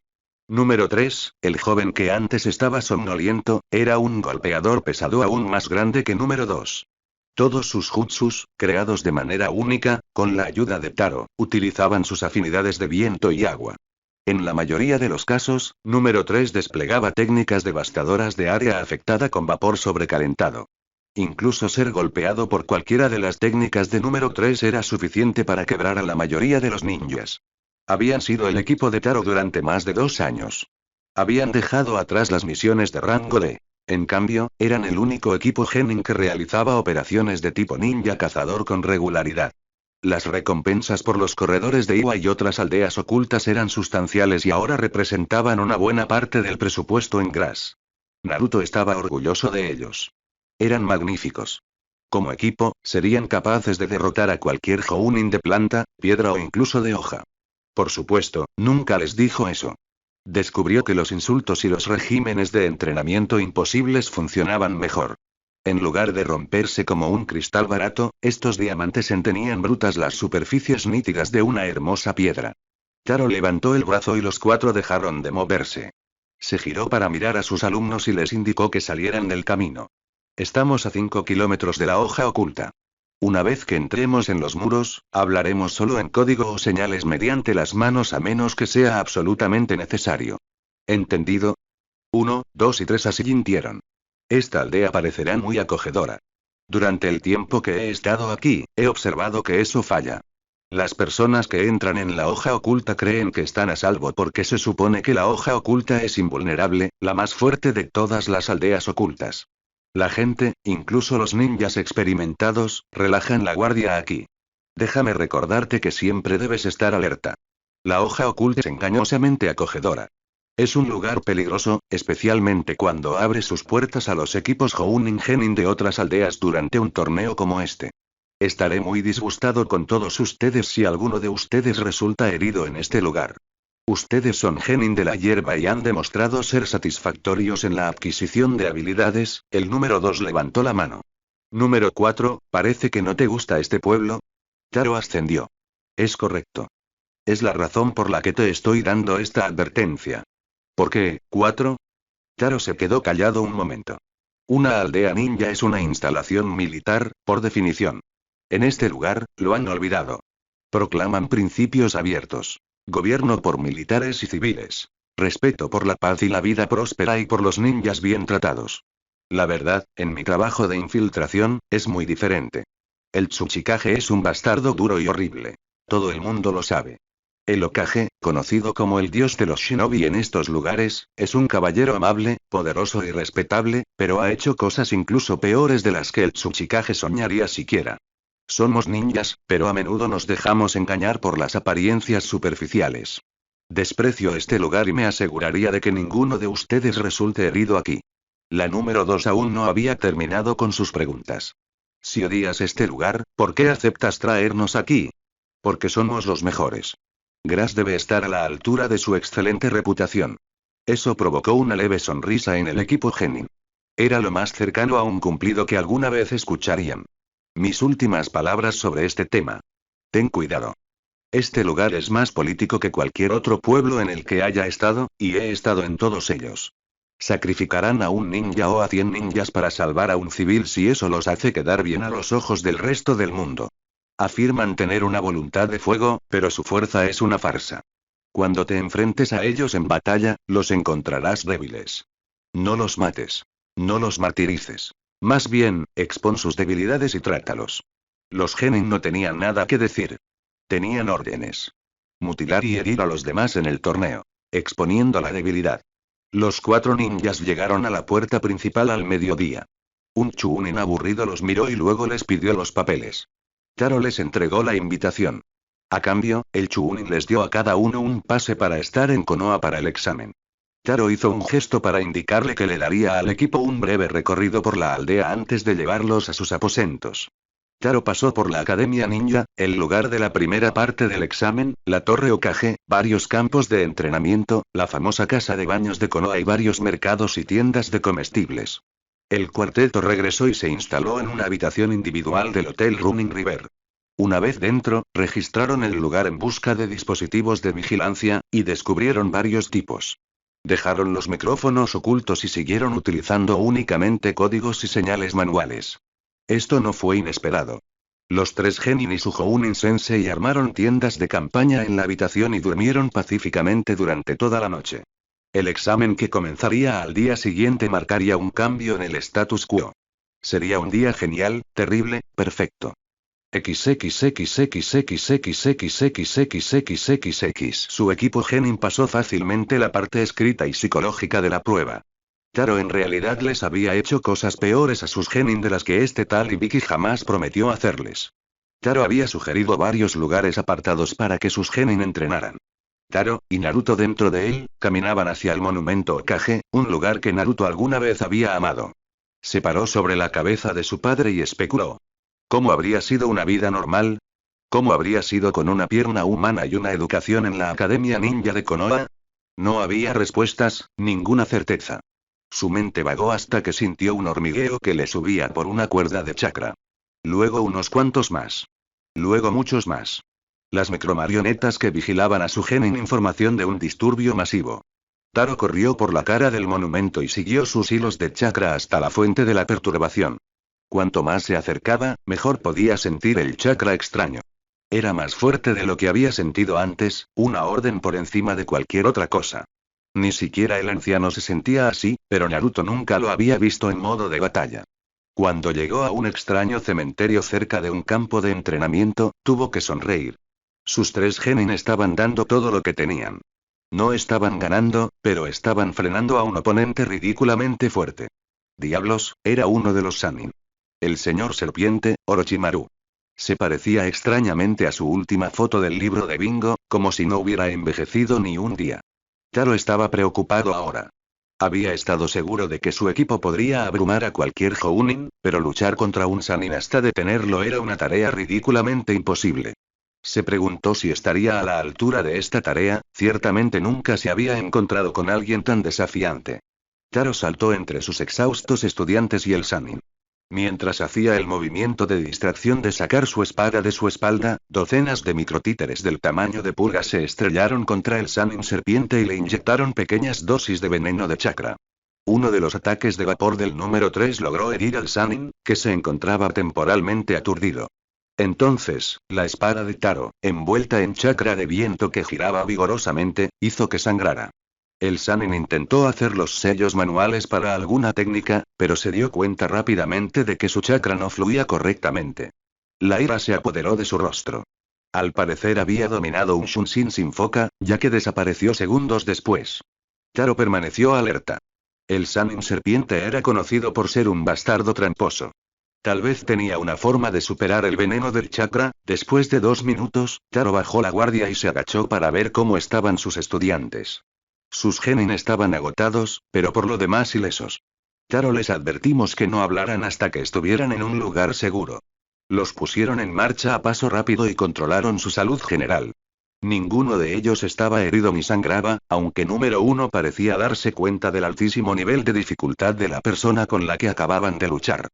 Número 3, el joven que antes estaba somnoliento, era un golpeador pesado aún más grande que número 2. Todos sus jutsus, creados de manera única, con la ayuda de Taro, utilizaban sus afinidades de viento y agua. En la mayoría de los casos, número 3 desplegaba técnicas devastadoras de área afectada con vapor sobrecalentado. Incluso ser golpeado por cualquiera de las técnicas de número 3 era suficiente para quebrar a la mayoría de los ninjas. Habían sido el equipo de Taro durante más de 2 años. Habían dejado atrás las misiones de rango D. En cambio, eran el único equipo genin que realizaba operaciones de tipo ninja cazador con regularidad. Las recompensas por los corredores de Iwa y otras aldeas ocultas eran sustanciales y ahora representaban una buena parte del presupuesto en Grass. Naruto estaba orgulloso de ellos. Eran magníficos. Como equipo, serían capaces de derrotar a cualquier jounin de planta, piedra o incluso de hoja. Por supuesto, nunca les dijo eso. Descubrió que los insultos y los regímenes de entrenamiento imposibles funcionaban mejor. En lugar de romperse como un cristal barato, estos diamantes tenían brutas las superficies nítidas de una hermosa piedra. Taro levantó el brazo y los 4 dejaron de moverse. Se giró para mirar a sus alumnos y les indicó que salieran del camino. Estamos a 5 kilómetros de la hoja oculta. Una vez que entremos en los muros, hablaremos solo en código o señales mediante las manos a menos que sea absolutamente necesario. ¿Entendido? 1, 2 y 3 asintieron. Esta aldea parecerá muy acogedora. Durante el tiempo que he estado aquí, he observado que eso falla. Las personas que entran en la hoja oculta creen que están a salvo porque se supone que la hoja oculta es invulnerable, la más fuerte de todas las aldeas ocultas. La gente, incluso los ninjas experimentados, relajan la guardia aquí. Déjame recordarte que siempre debes estar alerta. La hoja oculta es engañosamente acogedora. Es un lugar peligroso, especialmente cuando abre sus puertas a los equipos Jounin Genin de otras aldeas durante un torneo como este. Estaré muy disgustado con todos ustedes si alguno de ustedes resulta herido en este lugar. Ustedes son genin de la hierba y han demostrado ser satisfactorios en la adquisición de habilidades. El número 2 levantó la mano. Número 4, parece que no te gusta este pueblo. Taro ascendió. Es correcto. Es la razón por la que te estoy dando esta advertencia. ¿Por qué, 4? Taro se quedó callado un momento. Una aldea ninja es una instalación militar, por definición. En este lugar, lo han olvidado. Proclaman principios abiertos. Gobierno por militares y civiles. Respeto por la paz y la vida próspera y por los ninjas bien tratados. La verdad, en mi trabajo de infiltración, es muy diferente. El Tsuchikage es un bastardo duro y horrible. Todo el mundo lo sabe. El Hokage, conocido como el dios de los shinobi en estos lugares, es un caballero amable, poderoso y respetable, pero ha hecho cosas incluso peores de las que el Tsuchikage soñaría siquiera. Somos ninjas, pero a menudo nos dejamos engañar por las apariencias superficiales. Desprecio este lugar y me aseguraría de que ninguno de ustedes resulte herido aquí. La número 2 aún no había terminado con sus preguntas. Si odias este lugar, ¿por qué aceptas traernos aquí? Porque somos los mejores. Grass debe estar a la altura de su excelente reputación. Eso provocó una leve sonrisa en el equipo genin. Era lo más cercano a un cumplido que alguna vez escucharían. Mis últimas palabras sobre este tema. Ten cuidado. Este lugar es más político que cualquier otro pueblo en el que haya estado, y he estado en todos ellos. Sacrificarán a un ninja o a 100 ninjas para salvar a un civil si eso los hace quedar bien a los ojos del resto del mundo. Afirman tener una voluntad de fuego, pero su fuerza es una farsa. Cuando te enfrentes a ellos en batalla, los encontrarás débiles. No los mates. No los martirices. Más bien, expon sus debilidades y trátalos. Los genin no tenían nada que decir. Tenían órdenes. Mutilar y herir a los demás en el torneo. Exponiendo la debilidad. Los 4 ninjas llegaron a la puerta principal al mediodía. Un chunin aburrido los miró y luego les pidió los papeles. Taro les entregó la invitación. A cambio, el chunin les dio a cada uno un pase para estar en Konoha para el examen. Taro hizo un gesto para indicarle que le daría al equipo un breve recorrido por la aldea antes de llevarlos a sus aposentos. Taro pasó por la Academia Ninja, el lugar de la primera parte del examen, la Torre Hokage, varios campos de entrenamiento, la famosa casa de baños de Konoha y varios mercados y tiendas de comestibles. El cuarteto regresó y se instaló en una habitación individual del Hotel Running River. Una vez dentro, registraron el lugar en busca de dispositivos de vigilancia, y descubrieron varios tipos. Dejaron los micrófonos ocultos y siguieron utilizando únicamente códigos y señales manuales. Esto no fue inesperado. Los 3 genin y su Jounin Sensei armaron tiendas de campaña en la habitación y durmieron pacíficamente durante toda la noche. El examen que comenzaría al día siguiente marcaría un cambio en el status quo. Sería un día genial, terrible, perfecto. XXXXXXXXXXXXX. Su equipo genin pasó fácilmente la parte escrita y psicológica de la prueba. Taro en realidad les había hecho cosas peores a sus genin de las que este tal Ibiki jamás prometió hacerles. Taro había sugerido varios lugares apartados para que sus genin entrenaran. Taro, y Naruto dentro de él, caminaban hacia el monumento Hokage, un lugar que Naruto alguna vez había amado. Se paró sobre la cabeza de su padre y especuló. ¿Cómo habría sido una vida normal? ¿Cómo habría sido con una pierna humana y una educación en la Academia Ninja de Konoha? No había respuestas, ninguna certeza. Su mente vagó hasta que sintió un hormigueo que le subía por una cuerda de chakra. Luego unos cuantos más. Luego muchos más. Las micromarionetas que vigilaban a su genin información de un disturbio masivo. Taro corrió por la cara del monumento y siguió sus hilos de chakra hasta la fuente de la perturbación. Cuanto más se acercaba, mejor podía sentir el chakra extraño. Era más fuerte de lo que había sentido antes, una orden por encima de cualquier otra cosa. Ni siquiera el anciano se sentía así, pero Naruto nunca lo había visto en modo de batalla. Cuando llegó a un extraño cementerio cerca de un campo de entrenamiento, tuvo que sonreír. Sus 3 genin estaban dando todo lo que tenían. No estaban ganando, pero estaban frenando a un oponente ridículamente fuerte. Diablos, era uno de los Sannin. El señor serpiente, Orochimaru. Se parecía extrañamente a su última foto del libro de bingo, como si no hubiera envejecido ni un día. Taro estaba preocupado ahora. Había estado seguro de que su equipo podría abrumar a cualquier Jounin, pero luchar contra un Sannin hasta detenerlo era una tarea ridículamente imposible. Se preguntó si estaría a la altura de esta tarea, ciertamente nunca se había encontrado con alguien tan desafiante. Taro saltó entre sus exhaustos estudiantes y el Sannin. Mientras hacía el movimiento de distracción de sacar su espada de su espalda, docenas de microtíteres del tamaño de pulgas se estrellaron contra el Sannin serpiente y le inyectaron pequeñas dosis de veneno de chakra. Uno de los ataques de vapor del número 3 logró herir al Sannin, que se encontraba temporalmente aturdido. Entonces, la espada de Taro, envuelta en chakra de viento que giraba vigorosamente, hizo que sangrara. El Sannin intentó hacer los sellos manuales para alguna técnica, pero se dio cuenta rápidamente de que su chakra no fluía correctamente. La ira se apoderó de su rostro. Al parecer había dominado un Shunshin sin foca, ya que desapareció segundos después. Taro permaneció alerta. El Sannin serpiente era conocido por ser un bastardo tramposo. Tal vez tenía una forma de superar el veneno del chakra. Después de 2 minutos, Taro bajó la guardia y se agachó para ver cómo estaban sus estudiantes. Sus genin estaban agotados, pero por lo demás ilesos. Taro les advertimos que no hablaran hasta que estuvieran en un lugar seguro. Los pusieron en marcha a paso rápido y controlaron su salud general. Ninguno de ellos estaba herido ni sangraba, aunque número uno parecía darse cuenta del altísimo nivel de dificultad de la persona con la que acababan de luchar.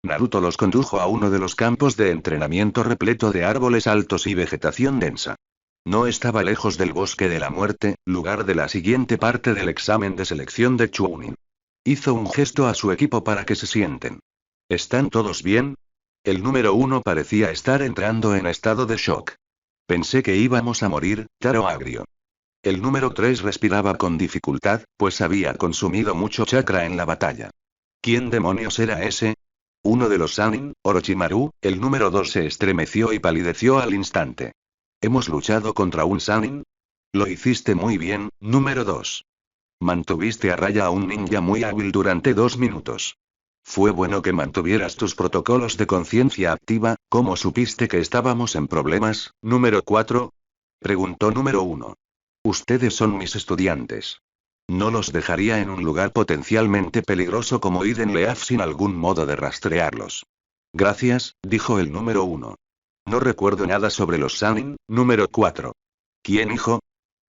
Naruto los condujo a uno de los campos de entrenamiento repleto de árboles altos y vegetación densa. No estaba lejos del bosque de la muerte, lugar de la siguiente parte del examen de selección de Chunin. Hizo un gesto a su equipo para que se sienten. ¿Están todos bien? El número uno parecía estar entrando en estado de shock. Pensé que íbamos a morir, Taro agrio. El número 3 respiraba con dificultad, pues había consumido mucho chakra en la batalla. ¿Quién demonios era ese? Uno de los Sannin, Orochimaru, el número 2 se estremeció y palideció al instante. ¿Hemos luchado contra un Sannin? Lo hiciste muy bien, número 2. Mantuviste a raya a un ninja muy hábil durante 2 minutos. Fue bueno que mantuvieras tus protocolos de conciencia activa. ¿Cómo supiste que estábamos en problemas, número 4? Preguntó número 1. Ustedes son mis estudiantes. No los dejaría en un lugar potencialmente peligroso como Eden Leaf sin algún modo de rastrearlos. Gracias, dijo el número 1. No recuerdo nada sobre los Sannin, número 4. ¿Quién, hijo?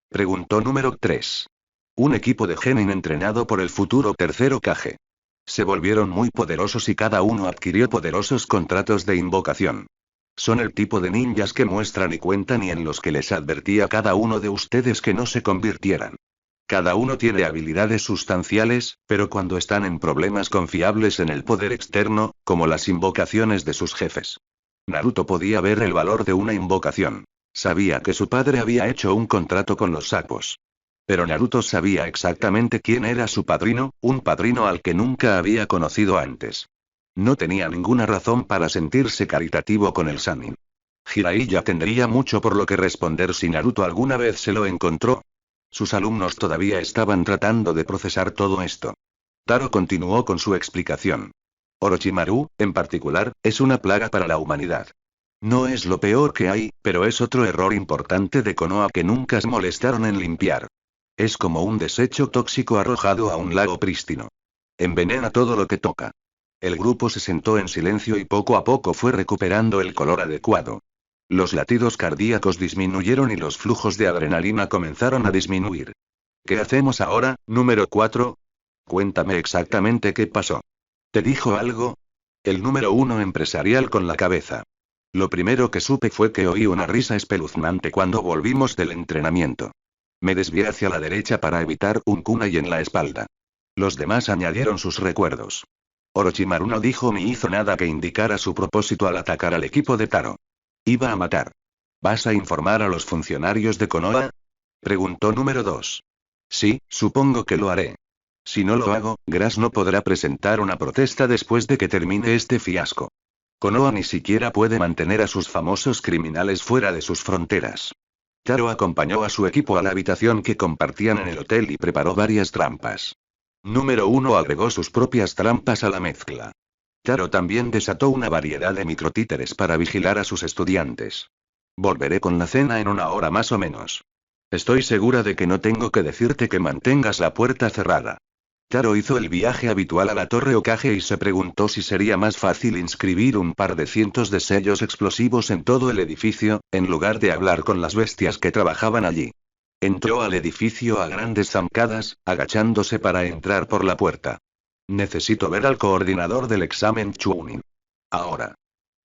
Preguntó número 3. Un equipo de genin entrenado por el futuro tercero Kage. Se volvieron muy poderosos y cada uno adquirió poderosos contratos de invocación. Son el tipo de ninjas que muestran y cuentan y en los que les advertí a cada uno de ustedes que no se convirtieran. Cada uno tiene habilidades sustanciales, pero cuando están en problemas confiables en el poder externo, como las invocaciones de sus jefes. Naruto podía ver el valor de una invocación. Sabía que su padre había hecho un contrato con los sapos. Pero Naruto sabía exactamente quién era su padrino, un padrino al que nunca había conocido antes. No tenía ninguna razón para sentirse caritativo con el Sannin. Jiraiya tendría mucho por lo que responder si Naruto alguna vez se lo encontró. Sus alumnos todavía estaban tratando de procesar todo esto. Taro continuó con su explicación. Orochimaru, en particular, es una plaga para la humanidad. No es lo peor que hay, pero es otro error importante de Konoha que nunca se molestaron en limpiar. Es como un desecho tóxico arrojado a un lago prístino. Envenena todo lo que toca. El grupo se sentó en silencio y poco a poco fue recuperando el color adecuado. Los latidos cardíacos disminuyeron y los flujos de adrenalina comenzaron a disminuir. ¿Qué hacemos ahora, número 4? Cuéntame exactamente qué pasó. ¿Te dijo algo? El número 1 empresarial con la cabeza. Lo primero que supe fue que oí una risa espeluznante cuando volvimos del entrenamiento. Me desvié hacia la derecha para evitar un kunai en la espalda. Los demás añadieron sus recuerdos. Orochimaru no dijo ni hizo nada que indicara su propósito al atacar al equipo de Taro. Iba a matar. ¿Vas a informar a los funcionarios de Konoha? Preguntó número 2. Sí, supongo que lo haré. Si no lo hago, Grass no podrá presentar una protesta después de que termine este fiasco. Konoha ni siquiera puede mantener a sus famosos criminales fuera de sus fronteras. Taro acompañó a su equipo a la habitación que compartían en el hotel y preparó varias trampas. Número 1 agregó sus propias trampas a la mezcla. Taro también desató una variedad de microtíteres para vigilar a sus estudiantes. Volveré con la cena en 1 hora más o menos. Estoy segura de que no tengo que decirte que mantengas la puerta cerrada. Taro hizo el viaje habitual a la Torre Hokage y se preguntó si sería más fácil inscribir un par de cientos de sellos explosivos en todo el edificio, en lugar de hablar con las bestias que trabajaban allí. Entró al edificio a grandes zancadas, agachándose para entrar por la puerta. Necesito ver al coordinador del examen Chunin. Ahora.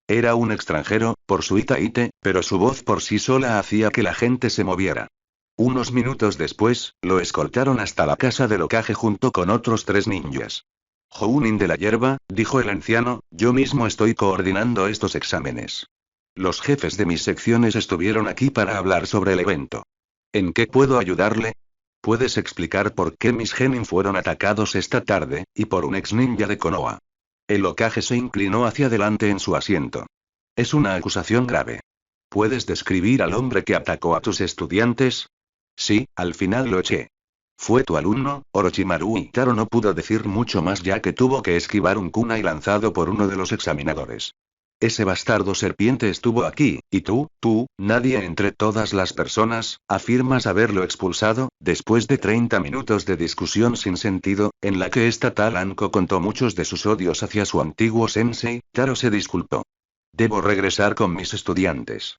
Era un extranjero, por su itaite, pero su voz por sí sola hacía que la gente se moviera. Unos minutos después, lo escoltaron hasta la casa del Hokage junto con otros 3 ninjas. Jounin de la hierba, dijo el anciano, yo mismo estoy coordinando estos exámenes. Los jefes de mis secciones estuvieron aquí para hablar sobre el evento. ¿En qué puedo ayudarle? ¿Puedes explicar por qué mis genin fueron atacados esta tarde, y por un ex ninja de Konoha? El Hokage se inclinó hacia adelante en su asiento. Es una acusación grave. ¿Puedes describir al hombre que atacó a tus estudiantes? Sí, al final lo eché. Fue tu alumno, Orochimaru, y Taro no pudo decir mucho más ya que tuvo que esquivar un kunai lanzado por uno de los examinadores. Ese bastardo serpiente estuvo aquí, y tú, nadie entre todas las personas, afirmas haberlo expulsado, después de 30 minutos de discusión sin sentido, en la que esta tal Anko contó muchos de sus odios hacia su antiguo sensei. Taro se disculpó. Debo regresar con mis estudiantes.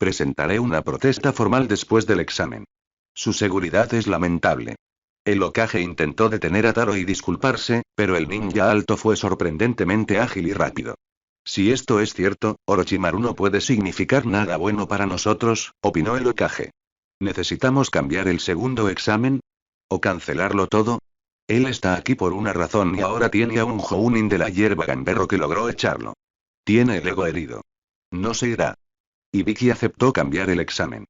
Presentaré una protesta formal después del examen. Su seguridad es lamentable. El Hokage intentó detener a Taro y disculparse, pero el ninja alto fue sorprendentemente ágil y rápido. Si esto es cierto, Orochimaru no puede significar nada bueno para nosotros, opinó el Hokage. ¿Necesitamos cambiar el segundo examen? ¿O cancelarlo todo? Él está aquí por una razón y ahora tiene a un Jounin de la hierba gamberro que logró echarlo. Tiene el ego herido. No se irá. Ibiki aceptó cambiar el examen.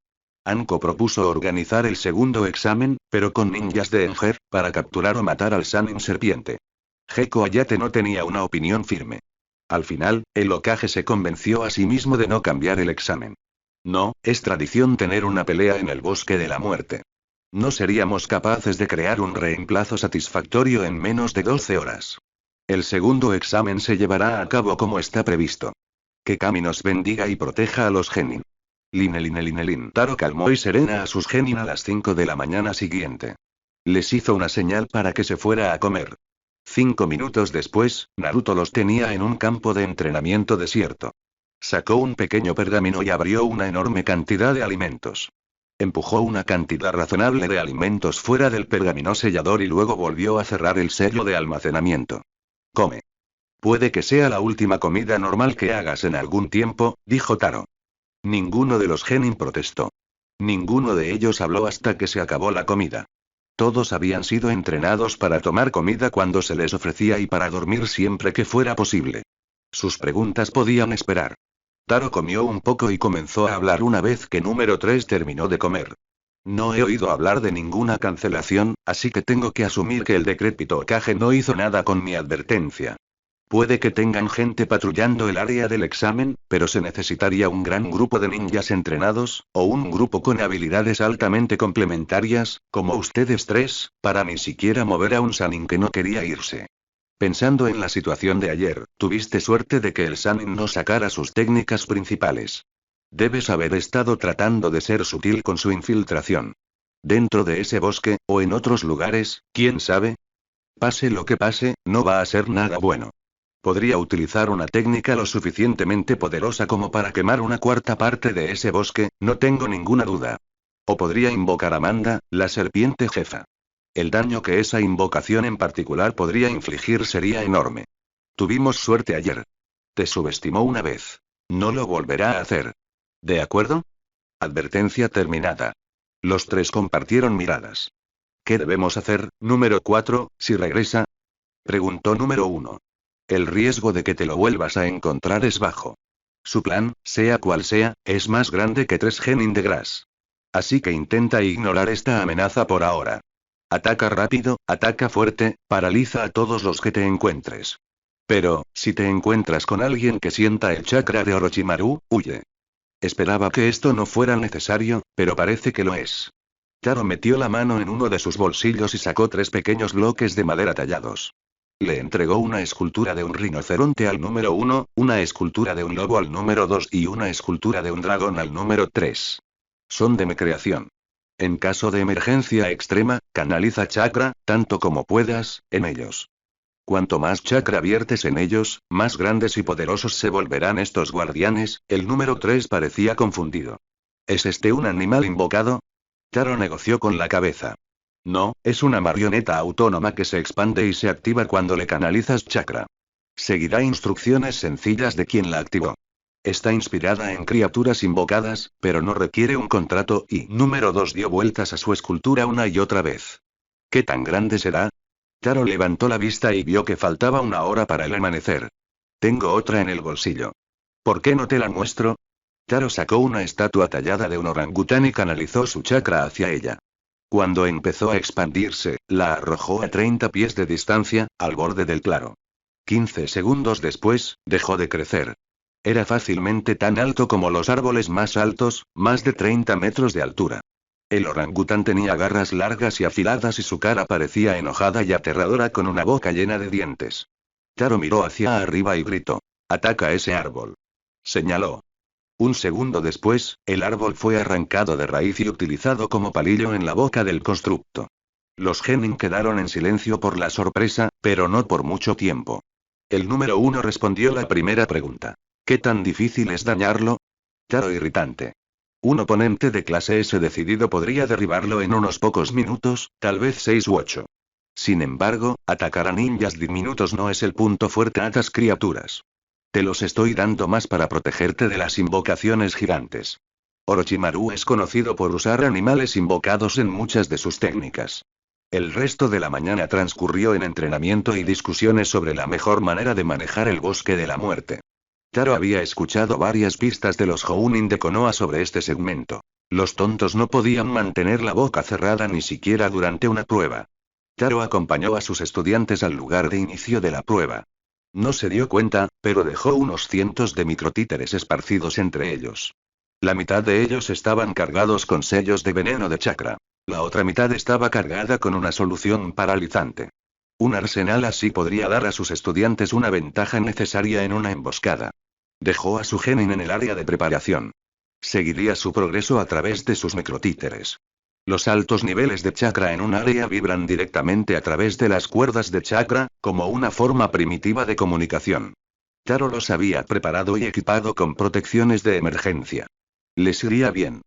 Anko propuso organizar el segundo examen, pero con ninjas de Enher, para capturar o matar al Sannin serpiente. Gekko Hayate no tenía una opinión firme. Al final, el Hokage se convenció a sí mismo de no cambiar el examen. No, es tradición tener una pelea en el bosque de la muerte. No seríamos capaces de crear un reemplazo satisfactorio en menos de 12 horas. El segundo examen se llevará a cabo como está previsto. Que Kami nos bendiga y proteja a los genin. Line. Taro calmó y serena a sus genin a las 5 de la mañana siguiente. Les hizo una señal para que se fuera a comer. 5 minutos después, Naruto los tenía en un campo de entrenamiento desierto. Sacó un pequeño pergamino y abrió una enorme cantidad de alimentos. Empujó una cantidad razonable de alimentos fuera del pergamino sellador y luego volvió a cerrar el sello de almacenamiento. Come. Puede que sea la última comida normal que hagas en algún tiempo, dijo Taro. Ninguno de los genin protestó. Ninguno de ellos habló hasta que se acabó la comida. Todos habían sido entrenados para tomar comida cuando se les ofrecía y para dormir siempre que fuera posible. Sus preguntas podían esperar. Taro comió un poco y comenzó a hablar una vez que número 3 terminó de comer. No he oído hablar de ninguna cancelación, así que tengo que asumir que el decrépito Hokage no hizo nada con mi advertencia. Puede que tengan gente patrullando el área del examen, pero se necesitaría un gran grupo de ninjas entrenados, o un grupo con habilidades altamente complementarias, como ustedes tres, para ni siquiera mover a un Sannin que no quería irse. Pensando en la situación de ayer, tuviste suerte de que el Sannin no sacara sus técnicas principales. Debes haber estado tratando de ser sutil con su infiltración. Dentro de ese bosque, o en otros lugares, ¿quién sabe? Pase lo que pase, no va a ser nada bueno. Podría utilizar una técnica lo suficientemente poderosa como para quemar una cuarta parte de ese bosque, no tengo ninguna duda. O podría invocar a Manda, la serpiente jefa. El daño que esa invocación en particular podría infligir sería enorme. Tuvimos suerte ayer. Te subestimó una vez. No lo volverá a hacer. ¿De acuerdo? Advertencia terminada. Los tres compartieron miradas. ¿Qué debemos hacer, número 4, si regresa? Preguntó número 1. El riesgo de que te lo vuelvas a encontrar es bajo. Su plan, sea cual sea, es más grande que 3 genin de Grass. Así que intenta ignorar esta amenaza por ahora. Ataca rápido, ataca fuerte, paraliza a todos los que te encuentres. Pero, si te encuentras con alguien que sienta el chakra de Orochimaru, huye. Esperaba que esto no fuera necesario, pero parece que lo es. Taro metió la mano en uno de sus bolsillos y sacó 3 pequeños bloques de madera tallados. Le entregó una escultura de un rinoceronte al número 1, una escultura de un lobo al número 2 y una escultura de un dragón al número 3. Son de mi creación. En caso de emergencia extrema, canaliza chakra, tanto como puedas, en ellos. Cuanto más chakra viertes en ellos, más grandes y poderosos se volverán estos guardianes. El número 3 parecía confundido. ¿Es este un animal invocado? Taro negoció con la cabeza. No, es una marioneta autónoma que se expande y se activa cuando le canalizas chakra. Seguirá instrucciones sencillas de quien la activó. Está inspirada en criaturas invocadas, pero no requiere un contrato y número 2 dio vueltas a su escultura una y otra vez. ¿Qué tan grande será? Taro levantó la vista y vio que faltaba 1 hora para el amanecer. Tengo otra en el bolsillo. ¿Por qué no te la muestro? Taro sacó una estatua tallada de un orangután y canalizó su chakra hacia ella. Cuando empezó a expandirse, la arrojó a 30 pies de distancia, al borde del claro. 15 segundos después, dejó de crecer. Era fácilmente tan alto como los árboles más altos, más de 30 metros de altura. El orangután tenía garras largas y afiladas y su cara parecía enojada y aterradora con una boca llena de dientes. Taro miró hacia arriba y gritó. «Ataca ese árbol». Señaló. Un segundo después, el árbol fue arrancado de raíz y utilizado como palillo en la boca del constructo. Los genin quedaron en silencio por la sorpresa, pero no por mucho tiempo. El número 1 respondió la primera pregunta. ¿Qué tan difícil es dañarlo? Taro irritante. Un oponente de clase S decidido podría derribarlo en unos pocos minutos, tal vez 6 u 8. Sin embargo, atacar a ninjas diminutos no es el punto fuerte a estas criaturas. Te los estoy dando más para protegerte de las invocaciones gigantes. Orochimaru es conocido por usar animales invocados en muchas de sus técnicas. El resto de la mañana transcurrió en entrenamiento y discusiones sobre la mejor manera de manejar el bosque de la muerte. Taro había escuchado varias pistas de los Jounin de Konoha sobre este segmento. Los tontos no podían mantener la boca cerrada ni siquiera durante una prueba. Taro acompañó a sus estudiantes al lugar de inicio de la prueba. No se dio cuenta, pero dejó unos cientos de microtíteres esparcidos entre ellos. La mitad de ellos estaban cargados con sellos de veneno de chakra. La otra mitad estaba cargada con una solución paralizante. Un arsenal así podría dar a sus estudiantes una ventaja necesaria en una emboscada. Dejó a su genin en el área de preparación. Seguiría su progreso a través de sus microtíteres. Los altos niveles de chakra en un área vibran directamente a través de las cuerdas de chakra, como una forma primitiva de comunicación. Taro los había preparado y equipado con protecciones de emergencia. Les iría bien.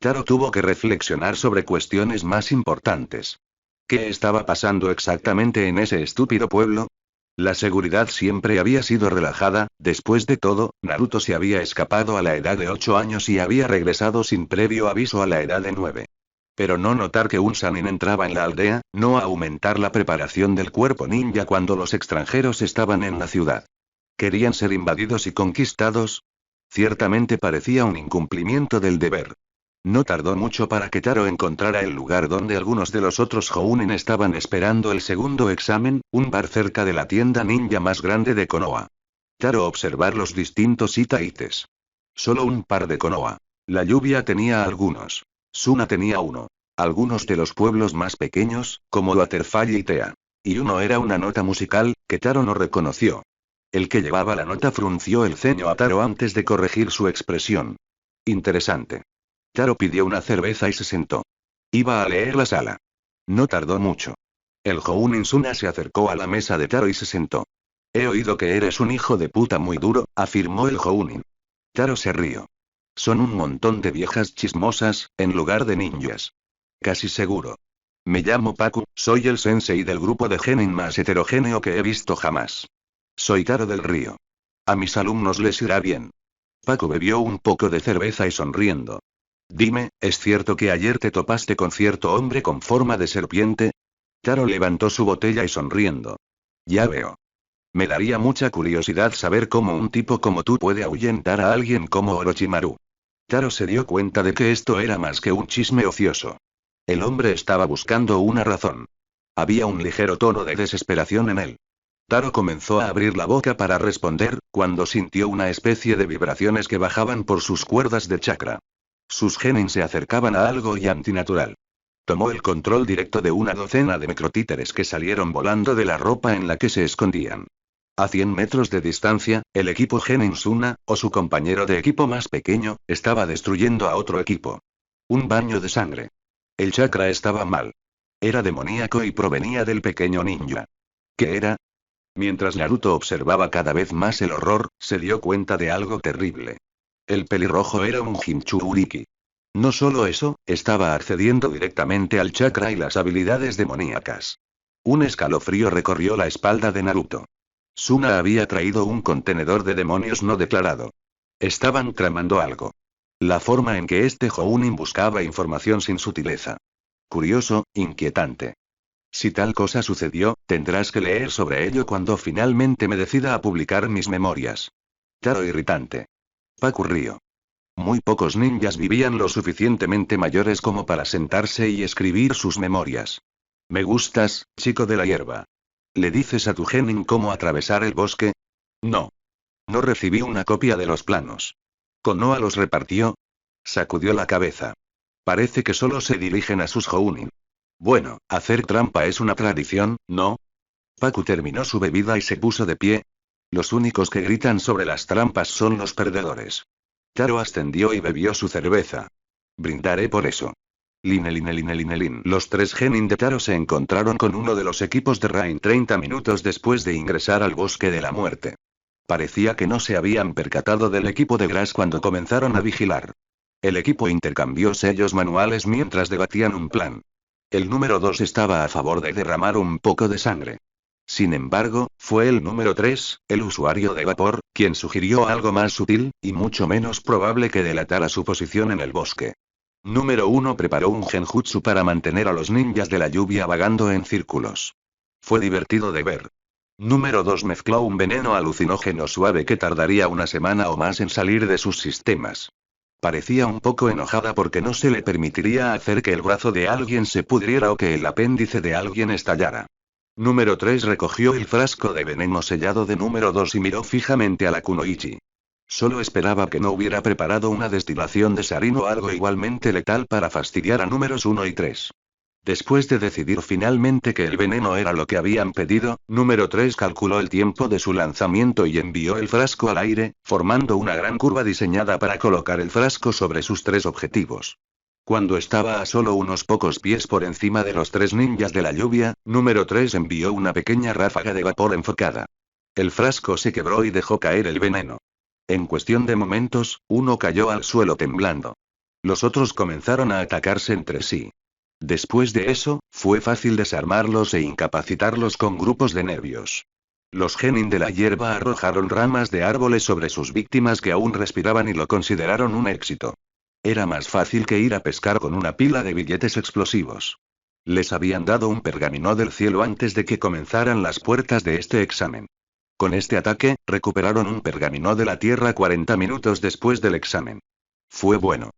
Taro tuvo que reflexionar sobre cuestiones más importantes. ¿Qué estaba pasando exactamente en ese estúpido pueblo? La seguridad siempre había sido relajada, después de todo, Naruto se había escapado a la edad de 8 años y había regresado sin previo aviso a la edad de 9. Pero no notar que un Sannin entraba en la aldea, no aumentar la preparación del cuerpo ninja cuando los extranjeros estaban en la ciudad. ¿Querían ser invadidos y conquistados? Ciertamente parecía un incumplimiento del deber. No tardó mucho para que Taro encontrara el lugar donde algunos de los otros Jounin estaban esperando el segundo examen, un bar cerca de la tienda ninja más grande de Konoha. Taro observar los distintos itaites. Solo un par de Konoha. La lluvia tenía algunos. Suna tenía uno. Algunos de los pueblos más pequeños, como Waterfall y Tea. Y uno era una nota musical, que Taro no reconoció. El que llevaba la nota frunció el ceño a Taro antes de corregir su expresión. Interesante. Taro pidió una cerveza y se sentó. Iba a leer la sala. No tardó mucho. El Jounin Suna se acercó a la mesa de Taro y se sentó. He oído que eres un hijo de puta muy duro, afirmó el Jounin. Taro se rió. Son un montón de viejas chismosas, en lugar de ninjas. Casi seguro. Me llamo Paku, soy el sensei del grupo de genin más heterogéneo que he visto jamás. Soy Taro del Río. A mis alumnos les irá bien. Paku bebió un poco de cerveza y sonriendo. Dime, ¿es cierto que ayer te topaste con cierto hombre con forma de serpiente? Taro levantó su botella y sonriendo. Ya veo. Me daría mucha curiosidad saber cómo un tipo como tú puede ahuyentar a alguien como Orochimaru. Taro se dio cuenta de que esto era más que un chisme ocioso. El hombre estaba buscando una razón. Había un ligero tono de desesperación en él. Taro comenzó a abrir la boca para responder, cuando sintió una especie de vibraciones que bajaban por sus cuerdas de chakra. Sus genin se acercaban a algo y antinatural. Tomó el control directo de una docena de microtíteres que salieron volando de la ropa en la que se escondían. A 100 metros de distancia, el equipo genin Suna, o su compañero de equipo más pequeño, estaba destruyendo a otro equipo. Un baño de sangre. El chakra estaba mal. Era demoníaco y provenía del pequeño ninja. ¿Qué era? Mientras Naruto observaba cada vez más el horror, se dio cuenta de algo terrible. El pelirrojo era un Jinchuriki. No solo eso, estaba accediendo directamente al chakra y las habilidades demoníacas. Un escalofrío recorrió la espalda de Naruto. Suna había traído un contenedor de demonios no declarado. Estaban tramando algo. La forma en que este Jounin buscaba información sin sutileza. Curioso, inquietante. Si tal cosa sucedió, tendrás que leer sobre ello cuando finalmente me decida a publicar mis memorias. Taro irritante. Paku Río. Muy pocos ninjas vivían lo suficientemente mayores como para sentarse y escribir sus memorias. Me gustas, chico de la hierba. ¿Le dices a tu genin cómo atravesar el bosque? No. No recibí una copia de los planos. ¿Konoha los repartió? Sacudió la cabeza. Parece que solo se dirigen a sus Jounin. Bueno, hacer trampa es una tradición, ¿no? Paku terminó su bebida y se puso de pie. Los únicos que gritan sobre las trampas son los perdedores. Taro ascendió y bebió su cerveza. Brindaré por eso. Line. Los tres genin de Taro se encontraron con uno de los equipos de Rain 30 minutos después de ingresar al bosque de la muerte. Parecía que no se habían percatado del equipo de Grass cuando comenzaron a vigilar. El equipo intercambió sellos manuales mientras debatían un plan. El número 2 estaba a favor de derramar un poco de sangre. Sin embargo, fue el número 3, el usuario de vapor, quien sugirió algo más sutil, y mucho menos probable que delatara su posición en el bosque. Número 1 preparó un genjutsu para mantener a los ninjas de la lluvia vagando en círculos. Fue divertido de ver. Número 2 mezcló un veneno alucinógeno suave que tardaría una semana o más en salir de sus sistemas. Parecía un poco enojada porque no se le permitiría hacer que el brazo de alguien se pudriera o que el apéndice de alguien estallara. Número 3 recogió el frasco de veneno sellado de número 2 y miró fijamente a la kunoichi. Solo esperaba que no hubiera preparado una destilación de sarín o algo igualmente letal para fastidiar a números 1 y 3. Después de decidir finalmente que el veneno era lo que habían pedido, número 3 calculó el tiempo de su lanzamiento y envió el frasco al aire, formando una gran curva diseñada para colocar el frasco sobre sus 3 objetivos. Cuando estaba a solo unos pocos pies por encima de los 3 ninjas de la lluvia, número 3 envió una pequeña ráfaga de vapor enfocada. El frasco se quebró y dejó caer el veneno. En cuestión de momentos, uno cayó al suelo temblando. Los otros comenzaron a atacarse entre sí. Después de eso, fue fácil desarmarlos e incapacitarlos con grupos de nervios. Los genin de la hierba arrojaron ramas de árboles sobre sus víctimas que aún respiraban y lo consideraron un éxito. Era más fácil que ir a pescar con una pila de billetes explosivos. Les habían dado un pergamino del cielo antes de que comenzaran las puertas de este examen. Con este ataque, recuperaron un pergamino de la tierra 40 minutos después del examen. Fue bueno.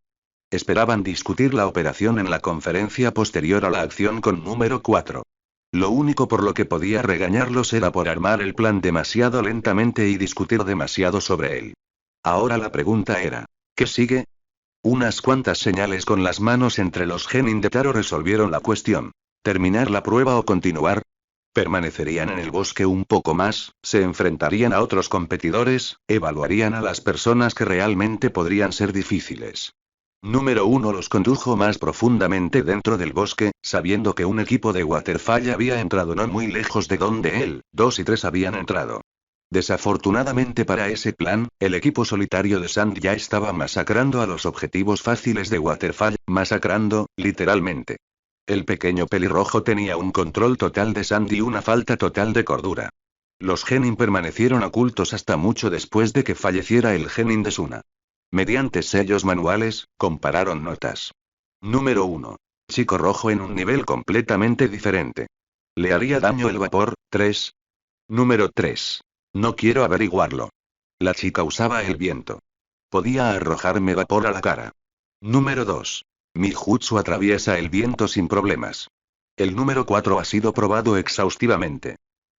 Esperaban discutir la operación en la conferencia posterior a la acción con número 4. Lo único por lo que podía regañarlos era por armar el plan demasiado lentamente y discutir demasiado sobre él. Ahora la pregunta era, ¿qué sigue? Unas cuantas señales con las manos entre los genin de Taro resolvieron la cuestión. ¿Terminar la prueba o continuar? Permanecerían en el bosque un poco más, se enfrentarían a otros competidores, evaluarían a las personas que realmente podrían ser difíciles. Número 1 los condujo más profundamente dentro del bosque, sabiendo que un equipo de Waterfall había entrado no muy lejos de donde él, 2 y 3 habían entrado. Desafortunadamente para ese plan, el equipo solitario de Sand ya estaba masacrando a los objetivos fáciles de Waterfall, masacrando, literalmente. El pequeño pelirrojo tenía un control total de Sand y una falta total de cordura. Los genin permanecieron ocultos hasta mucho después de que falleciera el genin de Suna. Mediante sellos manuales, compararon notas. Número 1. Chico rojo en un nivel completamente diferente. ¿Le haría daño el vapor? 3. Número 3. No quiero averiguarlo. La chica usaba el viento. Podía arrojarme vapor a la cara. Número 2. Mi jutsu atraviesa el viento sin problemas. El número 4 ha sido probado exhaustivamente.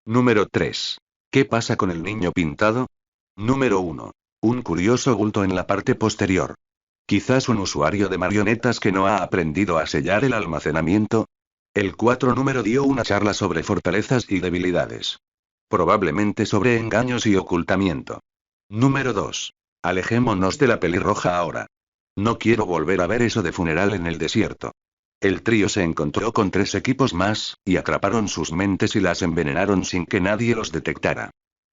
Número 3. ¿Qué pasa con el niño pintado? Número 1. Un curioso bulto en la parte posterior. Quizás un usuario de marionetas que no ha aprendido a sellar el almacenamiento. El 4 número dio una charla sobre fortalezas y debilidades. Probablemente sobre engaños y ocultamiento. Número 2. Alejémonos de la pelirroja ahora. No quiero volver a ver eso de funeral en el desierto. El trío se encontró con 3 equipos más, y atraparon sus mentes y las envenenaron sin que nadie los detectara.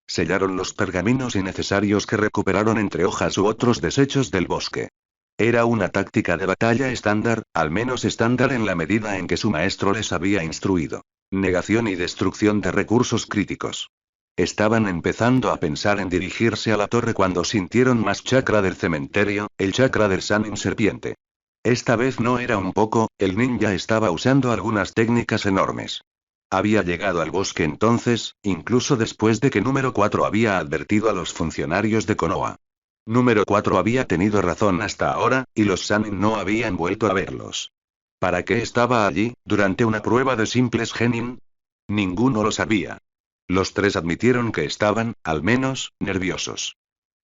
Sellaron los pergaminos innecesarios que recuperaron entre hojas u otros desechos del bosque. Era una táctica de batalla estándar, al menos estándar en la medida en que su maestro les había instruido. Negación y destrucción de recursos críticos. Estaban empezando a pensar en dirigirse a la torre cuando sintieron más chakra del cementerio, el chakra del Sannin serpiente. Esta vez no era un poco, el ninja estaba usando algunas técnicas enormes. Había llegado al bosque entonces, incluso después de que número 4 había advertido a los funcionarios de Konoha. Número 4 había tenido razón hasta ahora, y los Sannin no habían vuelto a verlos. ¿Para qué estaba allí, durante una prueba de simples genin? Ninguno lo sabía. Los 3 admitieron que estaban, al menos, nerviosos.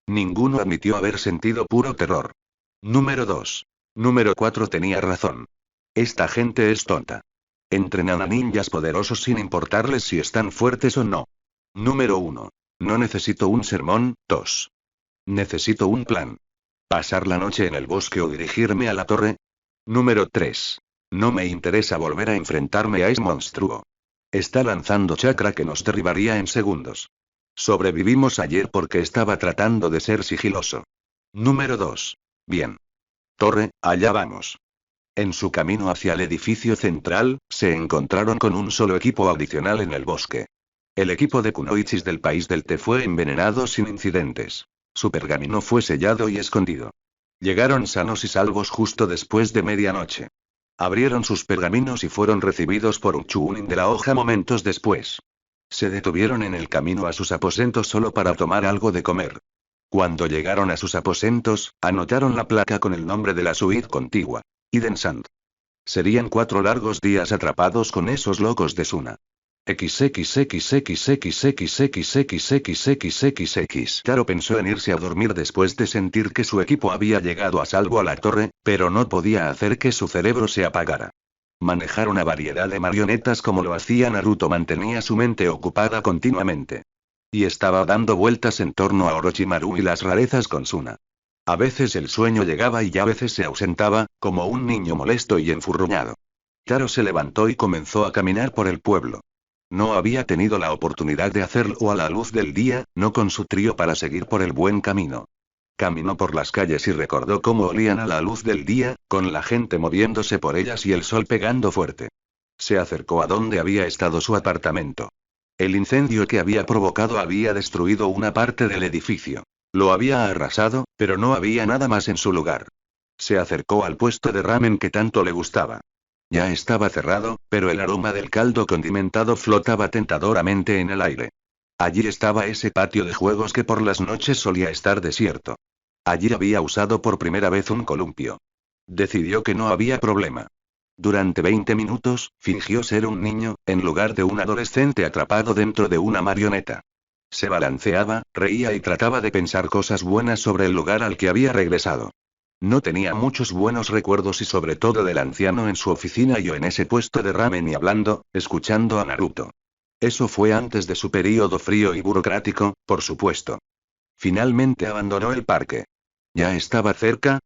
Ninguno admitió haber sentido puro terror. Número 2. Número 4 tenía razón. Esta gente es tonta. Entrenan a ninjas poderosos sin importarles si están fuertes o no. Número 1. No necesito un sermón, 2. Necesito un plan. ¿Pasar la noche en el bosque o dirigirme a la torre? Número 3. No me interesa volver a enfrentarme a ese monstruo. Está lanzando chakra que nos derribaría en segundos. Sobrevivimos ayer porque estaba tratando de ser sigiloso. Número 2. Bien. Torre, allá vamos. En su camino hacia el edificio central, se encontraron con un solo equipo adicional en el bosque. El equipo de Kunoichis del país del té fue envenenado sin incidentes. Su pergamino fue sellado y escondido. Llegaron sanos y salvos justo después de medianoche. Abrieron sus pergaminos y fueron recibidos por un chuunin de la hoja momentos después. Se detuvieron en el camino a sus aposentos solo para tomar algo de comer. Cuando llegaron a sus aposentos, anotaron la placa con el nombre de la suite contigua. Eden Sand. Serían 4 largos días atrapados con esos locos de Suna. XXXXXXXXXXXX. Taro pensó en irse a dormir después de sentir que su equipo había llegado a salvo a la torre, pero no podía hacer que su cerebro se apagara. Manejar una variedad de marionetas como lo hacía Naruto mantenía su mente ocupada continuamente. Y estaba dando vueltas en torno a Orochimaru y las rarezas con Suna. A veces el sueño llegaba y a veces se ausentaba, como un niño molesto y enfurruñado. Taro se levantó y comenzó a caminar por el pueblo. No había tenido la oportunidad de hacerlo a la luz del día, no con su trío para seguir por el buen camino. Caminó por las calles y recordó cómo olían a la luz del día, con la gente moviéndose por ellas y el sol pegando fuerte. Se acercó a donde había estado su apartamento. El incendio que había provocado había destruido una parte del edificio. Lo había arrasado, pero no había nada más en su lugar. Se acercó al puesto de ramen que tanto le gustaba. Ya estaba cerrado, pero el aroma del caldo condimentado flotaba tentadoramente en el aire. Allí estaba ese patio de juegos que por las noches solía estar desierto. Allí había usado por primera vez un columpio. Decidió que no había problema. Durante 20 minutos, fingió ser un niño, en lugar de un adolescente atrapado dentro de una marioneta. Se balanceaba, reía y trataba de pensar cosas buenas sobre el lugar al que había regresado. No tenía muchos buenos recuerdos y sobre todo del anciano en su oficina y en ese puesto de ramen y hablando, escuchando a Naruto. Eso fue antes de su período frío y burocrático, por supuesto. Finalmente abandonó el parque. Ya estaba cerca